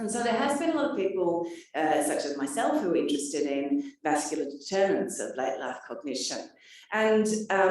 And so there has been a lot of people, such as myself, who are interested in vascular determinants of late life cognition. And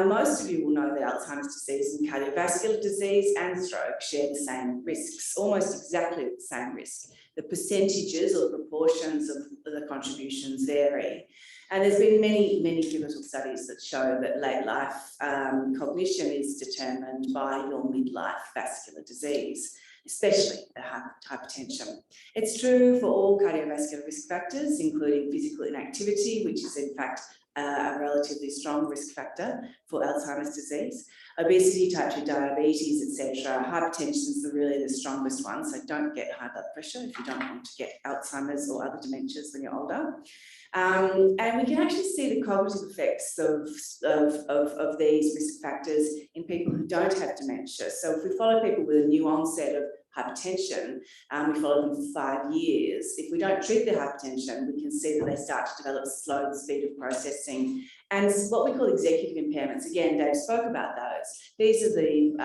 most of you will know that Alzheimer's disease and cardiovascular disease and stroke share the same risks, almost exactly the same risk. The percentages or the proportions of the contributions vary. And there's been many, many pivotal studies that show that late life cognition is determined by your midlife vascular disease, especially the hypertension. It's true for all cardiovascular risk factors, including physical inactivity, which is in fact a relatively strong risk factor for Alzheimer's disease. Obesity, type 2 diabetes, etc. Hypertension is really the strongest one, so don't get high blood pressure if you don't want to get Alzheimer's or other dementias when you're older. And we can actually see the cognitive effects of these risk factors in people who don't have dementia. So if we follow people with a new onset of hypertension, we follow them for 5 years. If we don't treat their hypertension, we can see that they start to develop slowed speed of processing and what we call executive impairments. Again, Dave spoke about those. These are the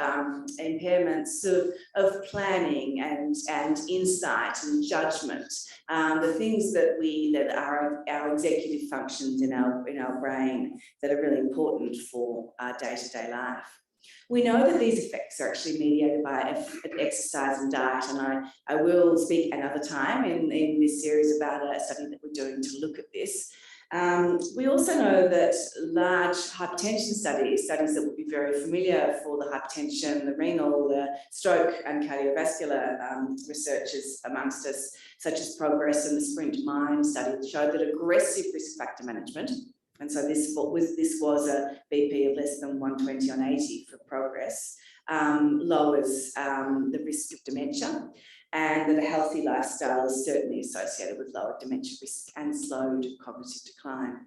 impairments of planning and insight and judgment, the things that are our executive functions in our brain that are really important for our day-to-day life. We know that these effects are actually mediated by exercise and diet, and I will speak another time in this series about a study that we're doing to look at this. We also know that large hypertension studies that will be very familiar for the hypertension, the renal, the stroke and cardiovascular researchers amongst us, such as Progress and the Sprint Mind study, showed that aggressive risk factor management, and so this was a BP of less than 120 on 80 for Progress, lowers the risk of dementia, and that a healthy lifestyle is certainly associated with lower dementia risk and slowed cognitive decline.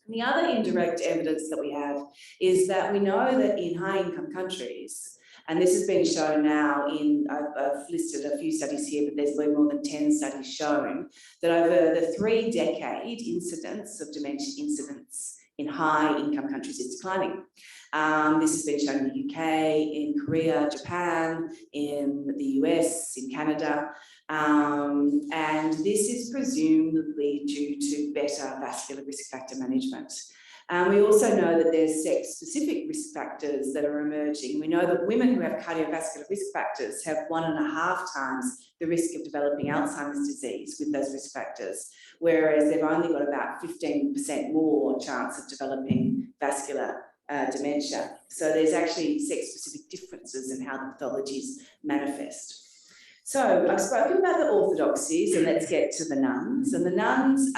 And the other indirect evidence that we have is that we know that in high-income countries, and this has been shown now I've listed a few studies here, but there's been more than 10 studies showing that over the 3-decade incidence of dementia incidence in high-income countries is declining. This has been shown in the UK, in Korea, Japan, in the US, in Canada. And this is presumably due to better vascular risk factor management. We also know that there's sex-specific risk factors that are emerging. We know that women who have cardiovascular risk factors have 1.5 times the risk of developing Alzheimer's disease with those risk factors, whereas they've only got about 15% more chance of developing vascular dementia. So there's actually sex-specific differences in how the pathologies manifest. So I've spoken about the orthodoxies, and let's get to the nuns. And the nuns,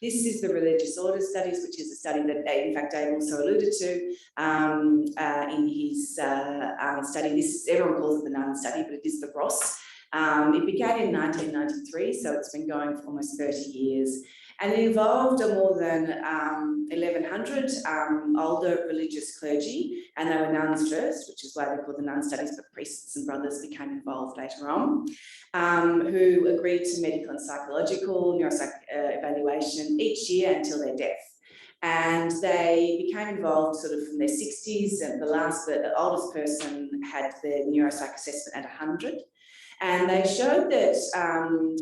this is the religious order studies, which is a study that, in fact, Dave also alluded to in his study. Everyone calls it the nun study, but it is the Ross. It began in 1993, so it's been going for almost 30 years. And it involved more than 1,100 older religious clergy, and they were nuns first, which is why they're called the nun studies, but priests and brothers became involved later on, who agreed to medical and psychological evaluation each year until their death. And they became involved sort of from their 60s, and the oldest person had their neuropsych assessment at 100. And they showed that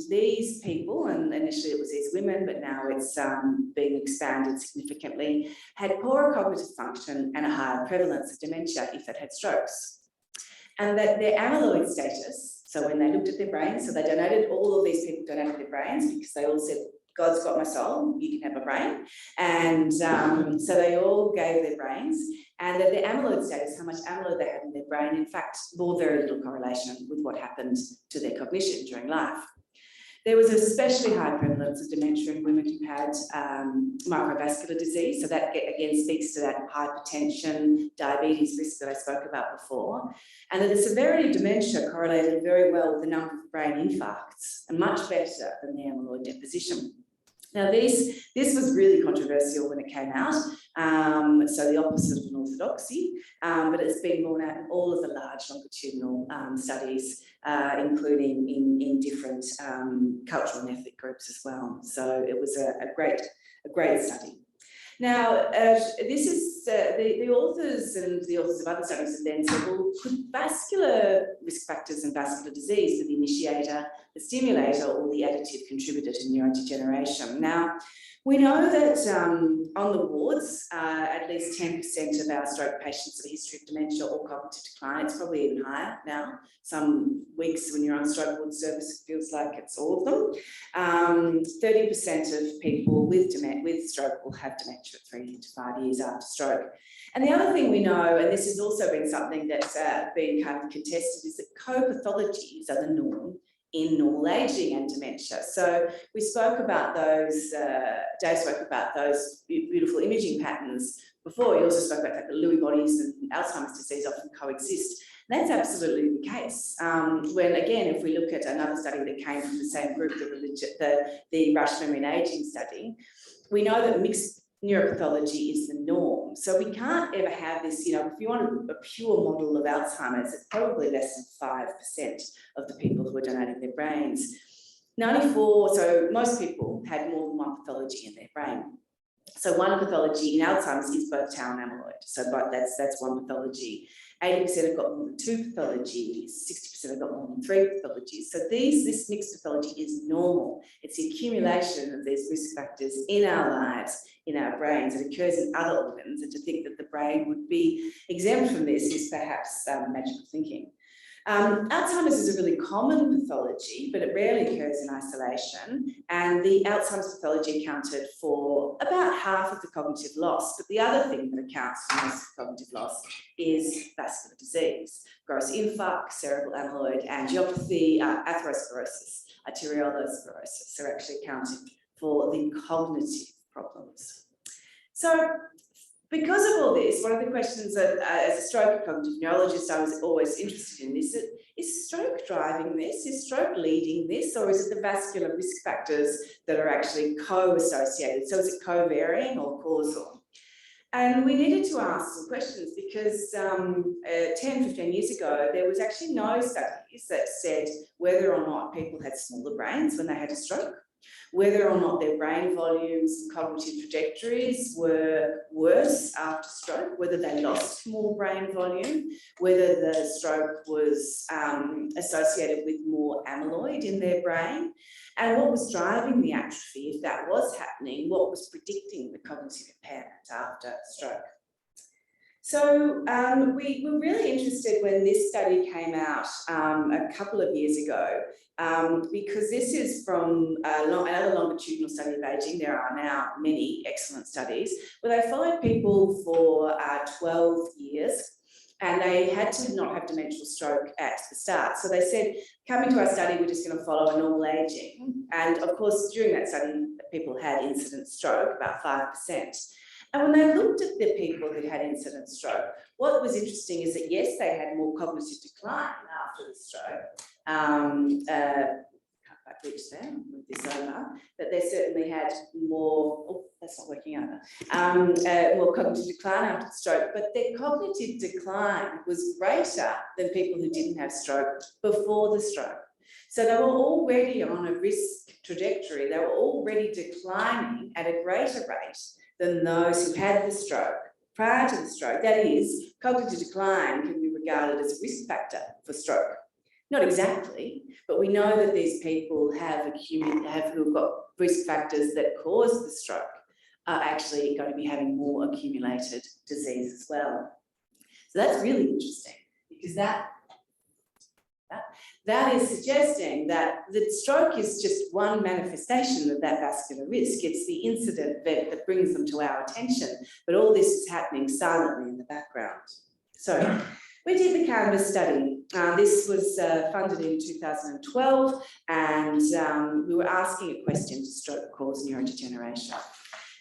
these people, and initially it was these women, but now it's been expanded significantly, had poorer cognitive function and a higher prevalence of dementia if they'd had strokes. And that their amyloid status, so when they looked at their brains, so they donated, all of these people donated their brains because they all said, God's got my soul, you can have a brain. And so they all gave their brains, and that their amyloid status, how much amyloid they had in their brain, in fact, bore very little correlation with what happened to their cognition during life. There was especially high prevalence of dementia in women who had microvascular disease. So that again speaks to that hypertension, diabetes risk that I spoke about before. And that the severity of dementia correlated very well with the number of brain infarcts, and much better than the amyloid deposition. Now, this was really controversial when it came out, so the opposite of an orthodoxy, but it's been borne out in all of the large longitudinal studies, including in different cultural and ethnic groups as well. So it was a great study. Now, this is the authors and the authors of other studies have then said, well, could vascular risk factors and vascular disease be the initiator, the stimulator, or the additive contributor to neurodegeneration? Now, we know that on the wards, at least 10% of our stroke patients have a history of dementia or cognitive decline. It's probably even higher now. Some weeks when you're on stroke ward service, it feels like it's all of them. 30% of people with stroke will have dementia at 3 to 5 years after stroke. And the other thing we know, and this has also been something that's been kind of contested, is that co-pathologies are the norm in normal aging and dementia. So we spoke about those, Dave spoke about those beautiful imaging patterns before. He also spoke about the fact that Lewy bodies and Alzheimer's disease often coexist. And that's absolutely the case. When again, if we look at another study that came from the same group, the Rush Memory and Aging study, we know that mixed neuropathology is the norm. So we can't ever have this, if you want a pure model of Alzheimer's, it's probably less than 5% of the people who are donating their brains. 94, so most people had more than one pathology in their brain. So one pathology in Alzheimer's is both tau and amyloid. So that's one pathology. 80% have got more than 2 pathologies, 60% have got more than 3 pathologies. So this mixed pathology is normal. It's the accumulation of these risk factors in our lives, in our brains. It occurs in other organs, and to think that the brain would be exempt from this is perhaps magical thinking. Alzheimer's is a really common pathology, but it rarely occurs in isolation. And the Alzheimer's pathology accounted for about half of the cognitive loss. But the other thing that accounts for most of the cognitive loss is vascular disease, gross infarct, cerebral amyloid, angiopathy, atherosclerosis, arteriolosclerosis are actually accounting for the cognitive problems. So, because of all this, one of the questions that, as a stroke and cognitive neurologist, I was always interested in this: is stroke driving this? Is stroke leading this? Or is it the vascular risk factors that are actually co-associated? So is it co-varying or causal? And we needed to ask some questions because 10, 15 years ago, there was actually no studies that said whether or not people had smaller brains when they had a stroke, whether or not their brain volumes, cognitive trajectories were worse after stroke, whether they lost more brain volume, whether the stroke was associated with more amyloid in their brain, and what was driving the atrophy, if that was happening, what was predicting the cognitive impairment after stroke. So we were really interested when this study came out a couple of years ago, because this is from another longitudinal study of aging. There are now many excellent studies where they followed people for 12 years, and they had to not have demential stroke at the start. So they said, come into our study, we're just going to follow a normal aging. And of course, during that study, people had incident stroke, about 5%. And when they looked at the people who had incident stroke, what was interesting is that, yes, they had more cognitive decline after the stroke. Can't quite reach there, move this over, but they certainly had more, oh, that's not working either, more cognitive decline after the stroke, but their cognitive decline was greater than people who didn't have stroke before the stroke. So they were already on a risk trajectory. They were already declining at a greater rate than those who had the stroke prior to the stroke. That is, cognitive decline can be regarded as a risk factor for stroke. Not exactly, but we know that these people who've got risk factors that cause the stroke are actually going to be having more accumulated disease as well. So that's really interesting, because that is suggesting that the stroke is just one manifestation of that vascular risk. It's the incident event that brings them to our attention, but all this is happening silently in the background. So we did the Canvas study. This was funded in 2012, and we were asking a question: does stroke cause neurodegeneration?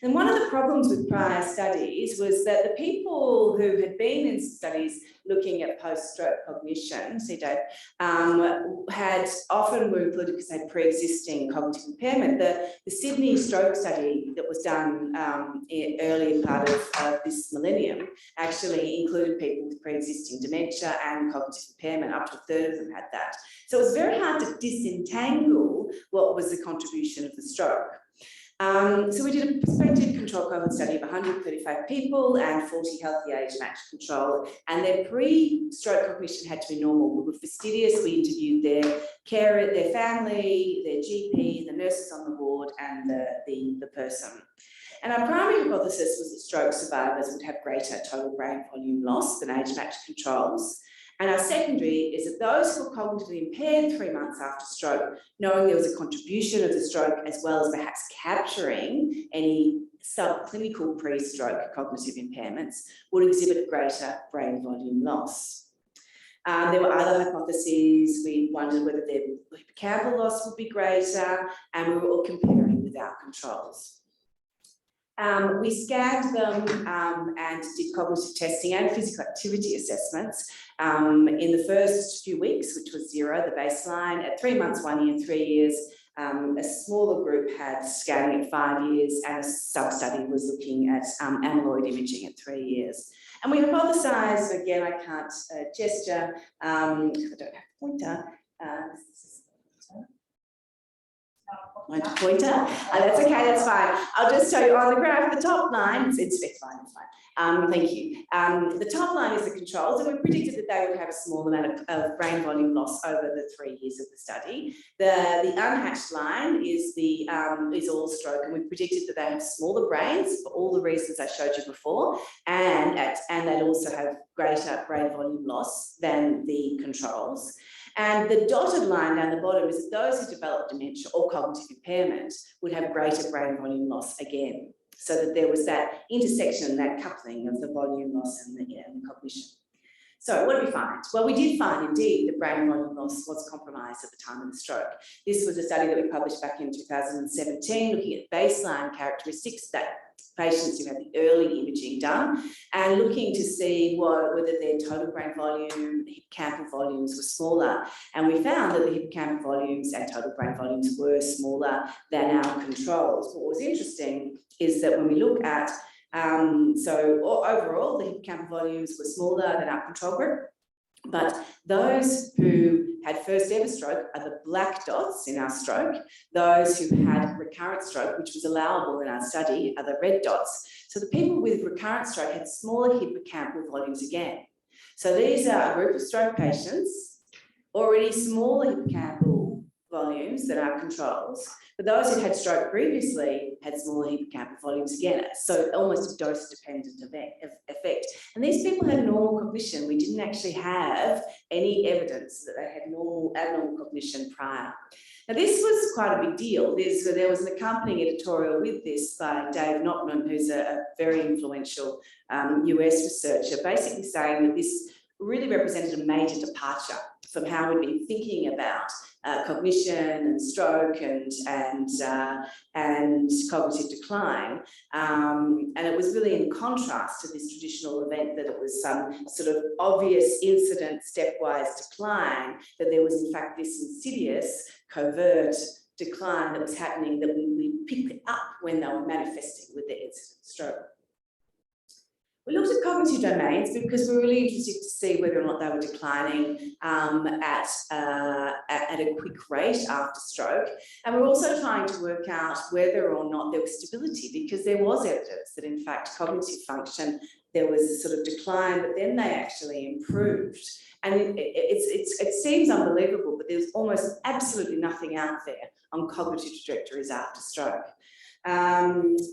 And one of the problems with prior studies was that the people who had been in studies looking at post-stroke cognition, see Dave, had often were included because they had pre-existing cognitive impairment. The Sydney stroke study that was done in early part of this millennium actually included people with pre-existing dementia and cognitive impairment. Up to a third of them had that. So it was very hard to disentangle what was the contribution of the stroke. So we did a prospective control cohort study of 135 people and 40 healthy age matched control, and their pre-stroke cognition had to be normal. We were fastidious. We interviewed their carer, their family, their GP, the nurses on the ward, and the person. And our primary hypothesis was that stroke survivors would have greater total brain volume loss than age-matched controls. And our secondary is that those who were cognitively impaired 3 months after stroke, knowing there was a contribution of the stroke, as well as perhaps capturing any subclinical pre-stroke cognitive impairments, would exhibit greater brain volume loss. There were other hypotheses. We wondered whether their hippocampal loss would be greater, and we were all comparing with our controls. We scanned them and did cognitive testing and physical activity assessments in the first few weeks, which was 0, the baseline. At 3 months, 1 year, 3 years, a smaller group had scanning at 5 years, and a sub-study was looking at amyloid imaging at 3 years. And we hypothesised, again, I can't gesture, I don't have a pointer. Pointer. That's okay, that's fine. I'll just show you on the graph, the top line, it's fine. Thank you. The top line is the controls, and we predicted that they would have a small amount of brain volume loss over the 3 years of the study. The unhatched line is all stroke, and we predicted that they have smaller brains for all the reasons I showed you before, and they'd also have greater brain volume loss than the controls. And the dotted line down the bottom is that those who develop dementia or cognitive impairment would have greater brain volume loss again. So that there was that intersection, that coupling of the volume loss and the cognition. So what did we find? Well, we did find indeed that brain volume loss was compromised at the time of the stroke. This was a study that we published back in 2017, looking at baseline characteristics that patients who had the early imaging done, and looking to see whether their total brain volume, the hippocampal volumes were smaller. And we found that the hippocampal volumes and total brain volumes were smaller than our controls. What was interesting is that when we look at, overall, the hippocampal volumes were smaller than our control group, but those who had first ever stroke are the black dots in our stroke. Those who had recurrent stroke, which was allowable in our study, are the red dots. So the people with recurrent stroke had smaller hippocampal volumes again. So these are a group of stroke patients, already smaller hippocampal volumes than our controls, but those who had stroke previously had smaller hippocampal volumes again, so almost a dose-dependent effect. And these people had normal cognition. We didn't actually have any evidence that they had abnormal cognition prior. Now, this was quite a big deal. There was an accompanying editorial with this by David Brodtmann, who's a very influential US researcher, basically saying that this really represented a major departure from how we'd been thinking about cognition and stroke and cognitive decline. And it was really in contrast to this traditional event that it was some sort of obvious incident, stepwise decline, that there was in fact this insidious, covert decline that was happening that we picked up when they were manifesting with the incident stroke. We looked at cognitive domains because we were really interested to see whether or not they were declining at a quick rate after stroke. And we're also trying to work out whether or not there was stability, because there was evidence that in fact cognitive function, there was a sort of decline, but then they actually improved. And it seems unbelievable, but there's almost absolutely nothing out there on cognitive trajectories after stroke.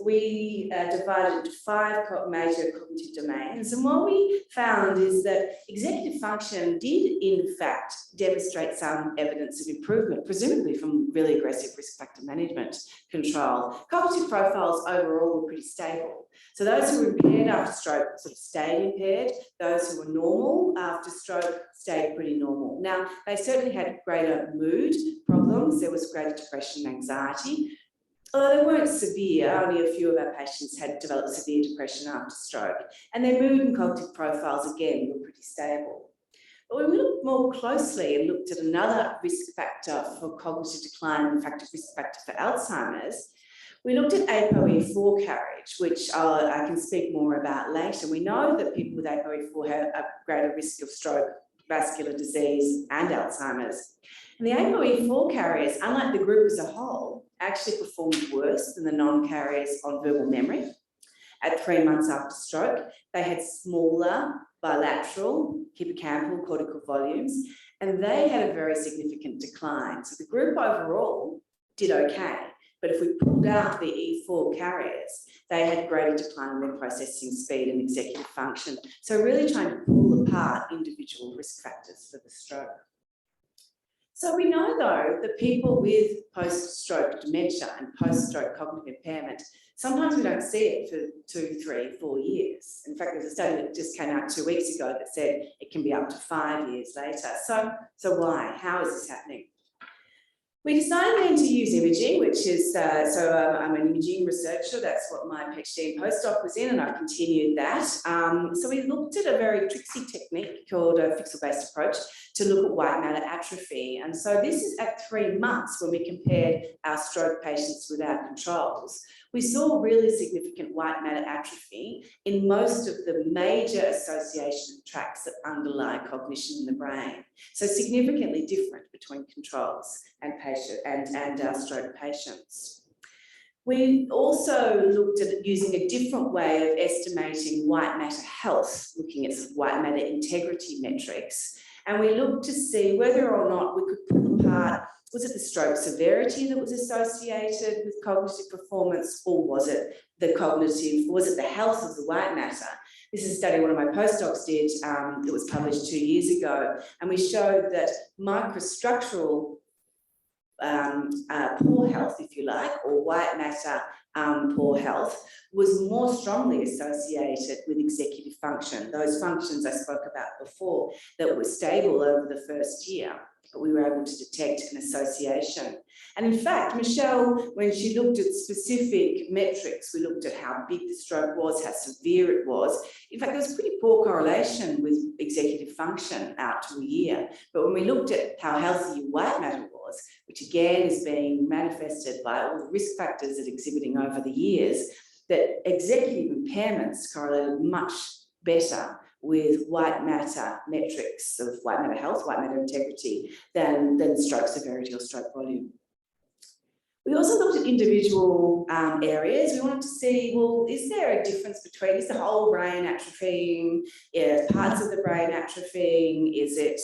We divided into 5 major cognitive domains, and what we found is that executive function did in fact demonstrate some evidence of improvement, presumably from really aggressive risk factor management control. Cognitive profiles overall were pretty stable. So those who were impaired after stroke sort of stayed impaired. Those who were normal after stroke stayed pretty normal. Now, they certainly had greater mood problems. There was greater depression and anxiety. Although they weren't severe, only a few of our patients had developed severe depression after stroke, and their mood and cognitive profiles, again, were pretty stable. But when we looked more closely and looked at another risk factor for cognitive decline, in fact, a risk factor for Alzheimer's, we looked at ApoE4 carriage, which I can speak more about later. We know that people with ApoE4 have a greater risk of stroke, vascular disease, and Alzheimer's. And the ApoE4 carriers, unlike the group as a whole, actually performed worse than the non-carriers on verbal memory. At 3 months after stroke, they had smaller bilateral hippocampal cortical volumes, and they had a very significant decline. So the group overall did okay, but if we pulled out the E4 carriers, they had greater decline in their processing speed and executive function. So really trying to pull apart individual risk factors for the stroke. So we know, though, that people with post-stroke dementia and post-stroke cognitive impairment, sometimes we don't see it for 2, 3, 4 years. In fact, there's a study that just came out 2 weeks ago that said it can be up to 5 years later. So why? How is this happening? We decided then to use imaging, which is, I'm an imaging researcher. That's what my PhD and postdoc was in, and I continued that. So we looked at a very tricksy technique called a pixel-based approach to look at white matter atrophy. And so this is at 3 months when we compared our stroke patients with our controls. We saw really significant white matter atrophy in most of the major association tracts that underlie cognition in the brain. So significantly different between controls and our stroke patients. We also looked at using a different way of estimating white matter health, looking at white matter integrity metrics. And we looked to see whether or not we could pull apart, was it the stroke severity that was associated with cognitive performance, or was it the health of the white matter? This is a study one of my postdocs did that was published 2 years ago, and we showed that microstructural poor health, if you like, or white matter poor health, was more strongly associated with executive function. Those functions I spoke about before that were stable over the first year, but we were able to detect an association. And in fact, Michelle, when she looked at specific metrics, we looked at how big the stroke was, how severe it was. In fact, there was pretty poor correlation with executive function out to a year. But when we looked at how healthy your white matter was, which again is being manifested by all the risk factors that exhibiting over the years, that executive impairments correlated much better with white matter metrics of white matter health, white matter integrity, than stroke severity or stroke volume. We also looked at individual areas. We wanted to see, well, is there a difference between, is the whole brain atrophying, parts of the brain atrophying, is it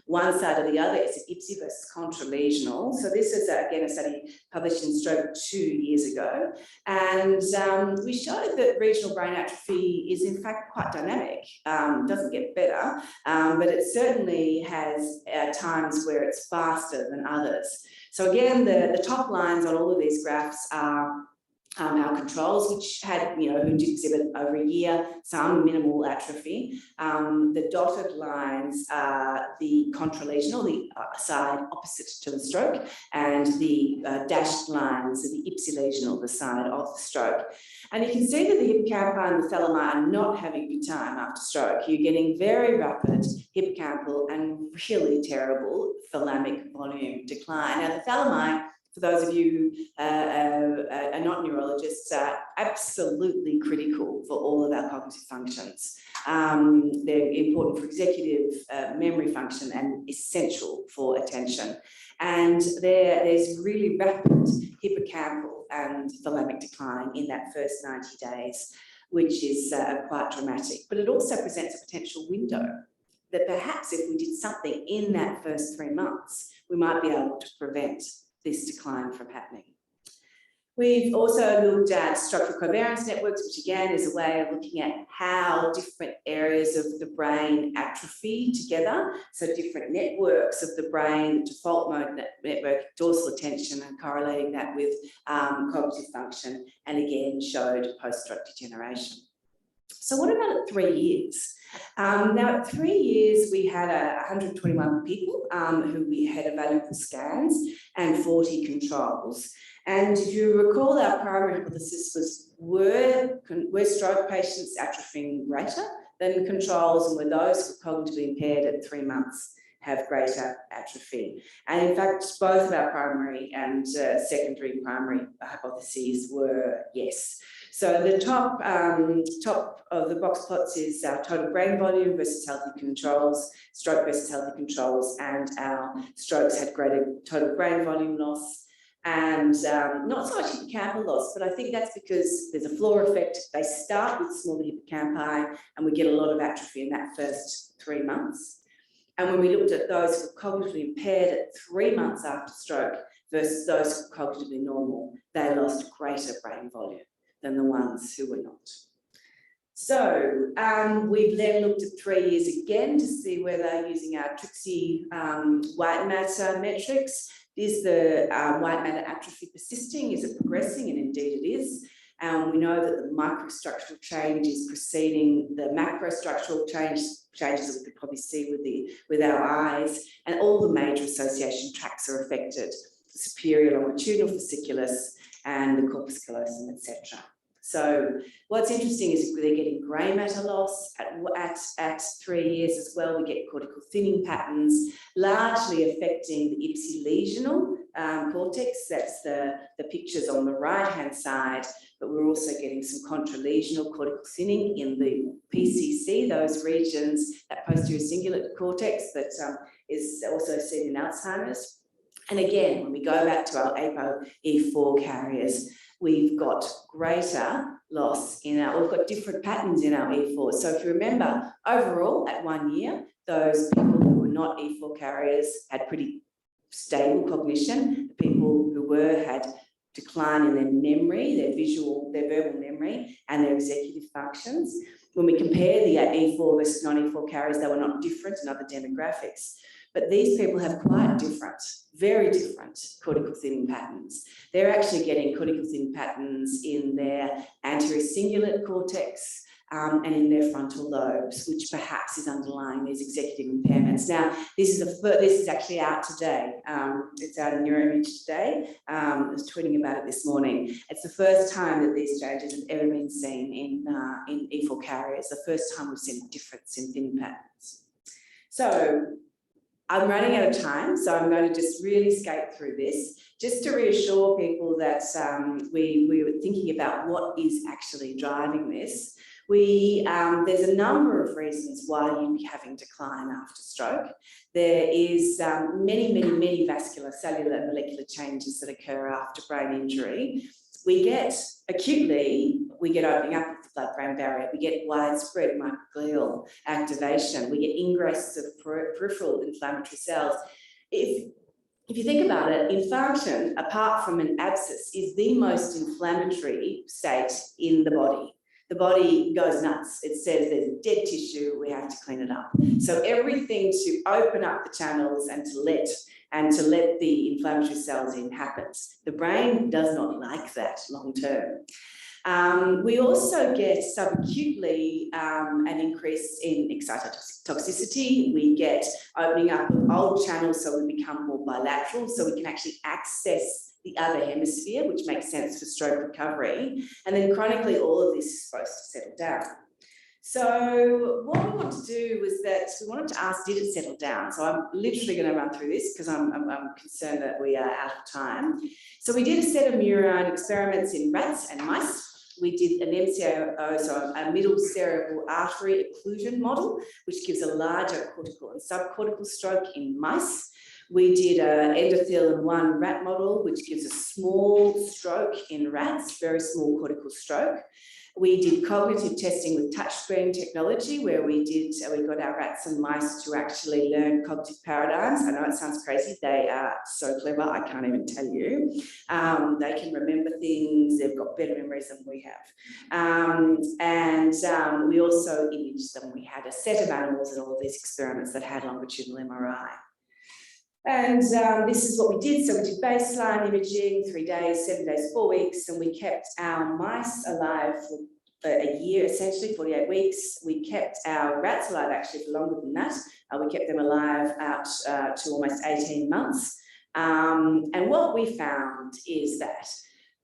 one side or the other, is it ipsi versus contralesional? So this is, again, a study published in Stroke 2 years ago. And we showed that regional brain atrophy is in fact quite dynamic, doesn't get better, but it certainly has times where it's faster than others. So again, the top lines on all of these graphs are our controls, which had, who did exhibit over a year, some minimal atrophy. The dotted lines are the contralesional, the side opposite to the stroke, and the dashed lines are the ipsilesional, the side of the stroke. And you can see that the hippocampi and the thalami are not having a good time after stroke. You're getting very rapid hippocampal and really terrible thalamic volume decline. Now, the thalami, for those of you who are not neurologists, are absolutely critical for all of our cognitive functions. They're important for executive memory function and essential for attention. And there's really rapid hippocampal and thalamic decline in that first 90 days, which is quite dramatic. But it also presents a potential window that perhaps if we did something in that first 3 months, we might be able to prevent this decline from happening. We've also looked at structural covariance networks, which again is a way of looking at how different areas of the brain atrophy together. So different networks of the brain, the default mode network, dorsal attention, and correlating that with cognitive function, and again showed post-stroke degeneration. So what about at 3 years? Now, at 3 years, we had 121 people who we had available scans and 40 controls. And if you recall, our primary hypothesis was, were stroke patients atrophying greater than the controls, and were those who were cognitively impaired at 3 months have greater atrophy? And in fact, both of our primary and secondary primary hypotheses were yes. So the top of the box plots is our total brain volume versus healthy controls, stroke versus healthy controls, and our strokes had greater total brain volume loss. And not so much hippocampal loss, but I think that's because there's a floor effect. They start with smaller hippocampi, and we get a lot of atrophy in that first 3 months. And when we looked at those who were cognitively impaired at 3 months after stroke versus those who were cognitively normal, they lost greater brain volume than the ones who were not. So we've then looked at 3 years again to see whether, using our Trixie white matter metrics, is the white matter atrophy persisting? Is it progressing? And indeed it is. We know that the microstructural change is preceding the macrostructural changes that we could probably see with our eyes, and all the major association tracts are affected: the superior longitudinal fasciculus and the corpus callosum, etc. So what's interesting is they're getting grey matter loss at 3 years as well. We get cortical thinning patterns, largely affecting the ipsilesional cortex. That's the pictures on the right-hand side, but we're also getting some contralesional cortical thinning in the PCC, those regions, that posterior cingulate cortex that is also seen in Alzheimer's. And again, when we go back to our ApoE4 carriers, we've got greater loss in we've got different patterns in our E4. So if you remember, overall at 1 year, those people who were not E4 carriers had pretty stable cognition. The people who were had decline in their memory, their verbal memory, and their executive functions. When we compare the E4 versus non-E4 carriers, they were not different in other demographics. But these people have quite different, very different cortical thinning patterns. They're actually getting cortical thinning patterns in their anterior cingulate cortex and in their frontal lobes, which perhaps is underlying these executive impairments. Now, this is actually out today. It's out in Neuroimage today. I was tweeting about it this morning. It's the first time that these changes have ever been seen in E4 carriers. The first time we've seen a difference in thinning patterns. So I'm running out of time, so I'm going to just really skate through this, just to reassure people that we were thinking about what is actually driving this. There's a number of reasons why you'd be having decline after stroke. There is many vascular, cellular and molecular changes that occur after brain injury. We get acutely, we get opening up of the blood-brain barrier, we get widespread microglial activation, we get ingress of peripheral inflammatory cells. If you think about it, infarction, apart from an abscess, is the most inflammatory state in the body. The body goes nuts. It says there's dead tissue, we have to clean it up. So everything to open up the channels and to let the inflammatory cells in happens. The brain does not like that long term. We also get subacutely an increase in excitotoxicity. We get opening up of old channels, so we become more bilateral, so we can actually access the other hemisphere, which makes sense for stroke recovery. And then chronically, all of this is supposed to settle down. So what we want to do was that we wanted to ask, did it settle down? So I'm literally going to run through this because I'm concerned that we are out of time. So we did a set of neuron experiments in rats and mice. We did an MCO, so a middle cerebral artery occlusion model, which gives a larger cortical and subcortical stroke in mice. We did an endothelium 1 rat model, which gives a small stroke in rats, very small cortical stroke. We did cognitive testing with touchscreen technology, where we got our rats and mice to actually learn cognitive paradigms. I know it sounds crazy. They are so clever, I can't even tell you. They can remember things. They've got better memories than we have. We also imaged them. We had a set of animals in all of these experiments that had longitudinal MRI. And this is what we did. So we did baseline imaging, 3 days, 7 days, 4 weeks, and we kept our mice alive for a year, essentially 48 weeks. We kept our rats alive actually for longer than that. We kept them alive out to almost 18 months. And what we found is that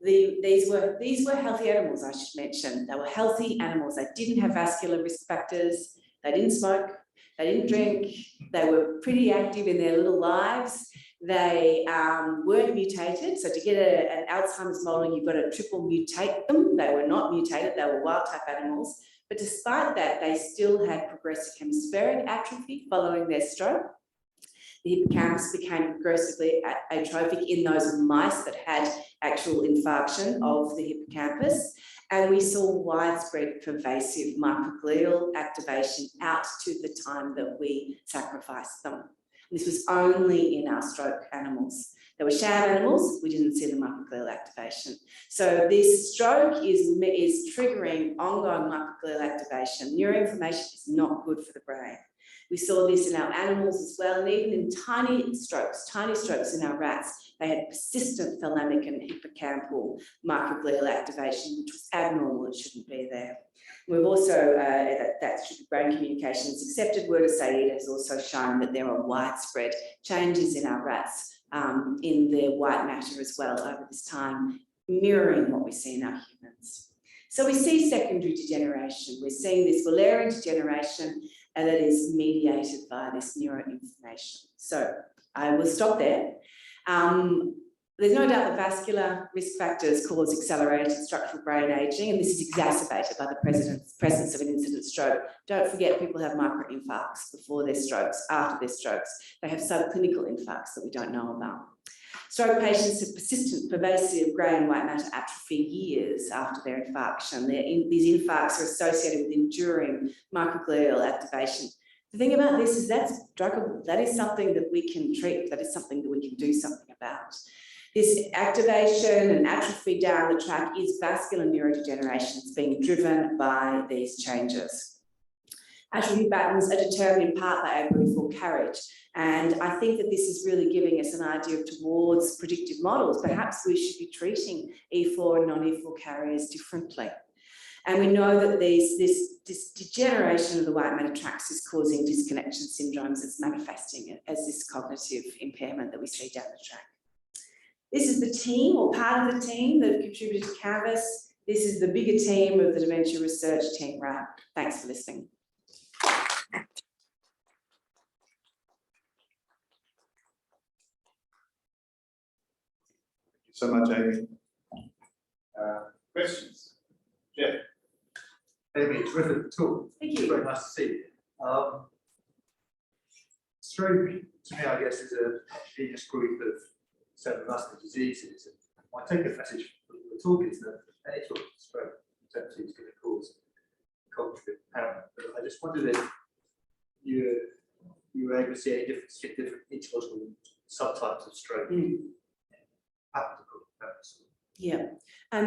these were healthy animals, I should mention. They were healthy animals. They didn't have vascular risk factors. They didn't smoke. They didn't drink. They were pretty active in their little lives. They weren't mutated. So to get an Alzheimer's model, you've got to triple mutate them. They were not mutated. They were wild type animals. But despite that, they still had progressive hemispheric atrophy following their stroke. The hippocampus became progressively atrophic in those mice that had actual infarction of the hippocampus. And we saw widespread pervasive microglial activation out to the time that we sacrificed them. This was only in our stroke animals. They were sham animals, we didn't see the microglial activation. So this stroke is triggering ongoing microglial activation. Neuroinflammation is not good for the brain. We saw this in our animals as well, and even in tiny strokes in our rats, they had persistent thalamic and hippocampal microglial activation, which was abnormal, it shouldn't be there. We've also, that brain communication is accepted word of say it has also shown that there are widespread changes in our rats in their white matter as well over this time, mirroring what we see in our humans. So we see secondary degeneration. We're seeing this Wallerian degeneration and that is mediated by this neuroinflammation. So I will stop there. There's no doubt that vascular risk factors cause accelerated structural brain aging, and this is exacerbated by the presence of an incident stroke. Don't forget, people have microinfarcts before their strokes, after their strokes. They have subclinical infarcts that we don't know about. Stroke patients have persistent, pervasive grey and white matter atrophy years after their infarction. These infarcts are associated with enduring microglial activation. The thing about this is that's druggable. That is something that we can treat. That is something that we can do something about. This activation and atrophy down the track is vascular neurodegeneration. It's being driven by these changes. Atrophy patterns are determined in part by ApoE4 carriage. And I think that this is really giving us an idea towards predictive models. Perhaps we should be treating E4 and non-E4 carriers differently. And we know that this degeneration of the white matter tracts is causing disconnection syndromes. It's manifesting as this cognitive impairment that we see down the track. This is the team or part of the team that have contributed to Canvas. This is the bigger team of the Dementia Research Team RAP. Thanks for listening. So much, Amy. Questions? Jeff? Amy, terrific talk. Thank you. Very nice to see you. Stroke, to me, I guess, is a heterogeneous group of several muscular diseases. And my take-home message from the talk is that any sort of stroke potentially is going to cause cognitive impairment. But I just wondered if you were able to see any difference in different etiological subtypes of stroke. Yeah.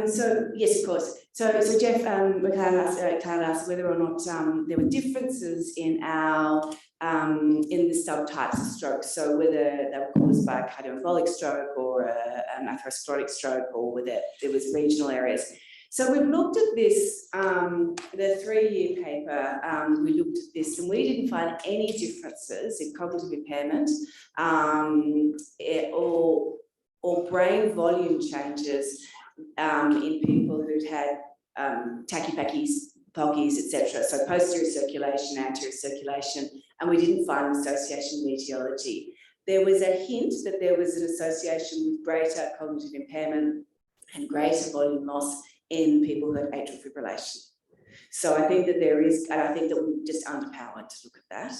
So yes, of course. So Jeff McLeod asked whether or not there were differences in our in the subtypes of stroke. So whether they were caused by a cardioembolic stroke or an atherosclerotic stroke, or whether there was regional areas. So we've looked at this, the 3-year paper, we looked at this and we didn't find any differences in cognitive impairment or brain volume changes in people who'd had tachypackies, etc. So posterior circulation, anterior circulation, and we didn't find an association with etiology. There was a hint that there was an association with greater cognitive impairment and greater volume loss in people who had atrial fibrillation. So I think that there is, and I think that we're just underpowered to look at that.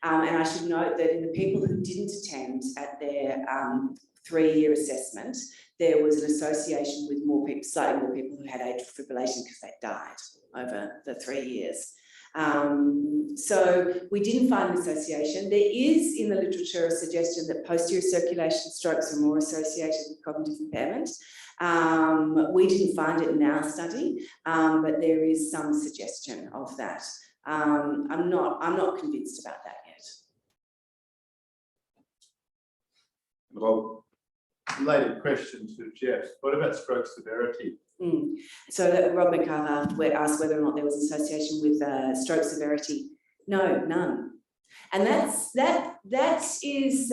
And I should note that in the people who didn't attend at their 3-year assessment, there was an association with more people, slightly more people who had atrial fibrillation because they died over the 3 years. So we didn't find an association. There is in the literature a suggestion that posterior circulation strokes are more associated with cognitive impairment. We didn't find it in our study, but there is some suggestion of that. I'm not convinced about that yet. Well, related question to Jeff. What about stroke severity? So that Rob McCarthy asked whether or not there was association with stroke severity. No, none. And that is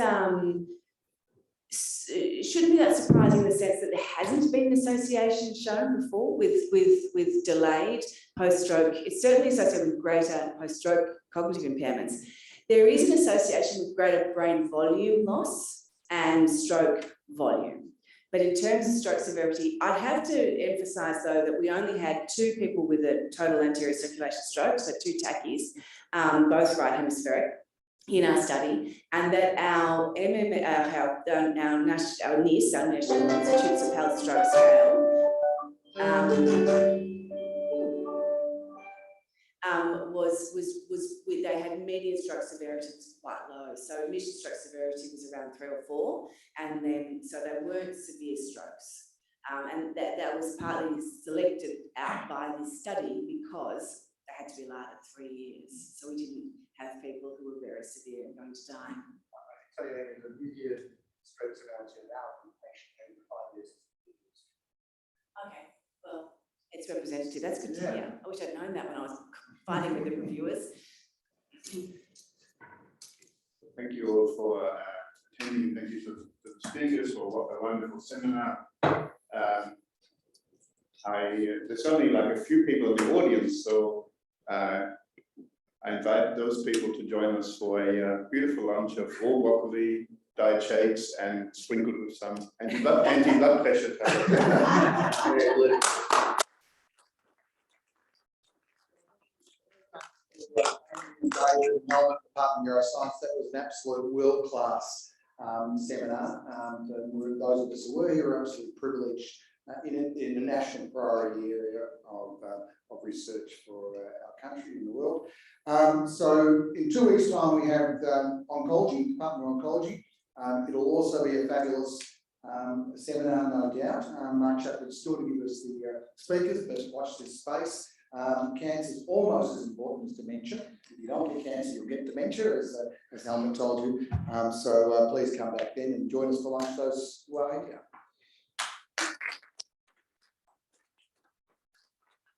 shouldn't be that surprising in the sense that there hasn't been an association shown before with delayed post-stroke. It's certainly associated with greater post-stroke cognitive impairments. There is an association with greater brain volume loss and stroke volume. But in terms of stroke severity, I'd have to emphasise, though, that we only had 2 people with a total anterior circulation stroke, so 2 tackies, both right hemispheric, in our study, and that our NIST, our National Institutes of Health Stroke Scale, they had median stroke severity was quite low. So initial stroke severity was around 3 or 4, and then so they weren't severe strokes. And that was partly selected out by this study because they had to be allowed at 3 years. So we didn't have people who were very severe and going to die. I tell you, the median stroke severity allowed in patient over 5 years. Okay, well, it's representative. That's good to hear. I wish I'd known that when I was fighting with the reviewers. Thank you all for attending. Thank you to the speakers for a wonderful seminar. There's only like a few people in the audience, so I invite those people to join us for a beautiful lunch of raw broccoli, diet shakes, and sprinkled with some anti-blood pressure tablets. Department of Neuroscience. That was an absolute world-class seminar. For those of us who were here, are absolutely privileged in a national priority area of research for our country and the world. So in 2 weeks' time, we have oncology, Department of Oncology. It'll also be a fabulous seminar, no doubt. Mark Shepherd's still to give us the speakers, but watch this space. Cancer is almost as important as dementia. If you don't get cancer, you'll get dementia, as Helmut told you. So please come back then and join us for lunch those who are here.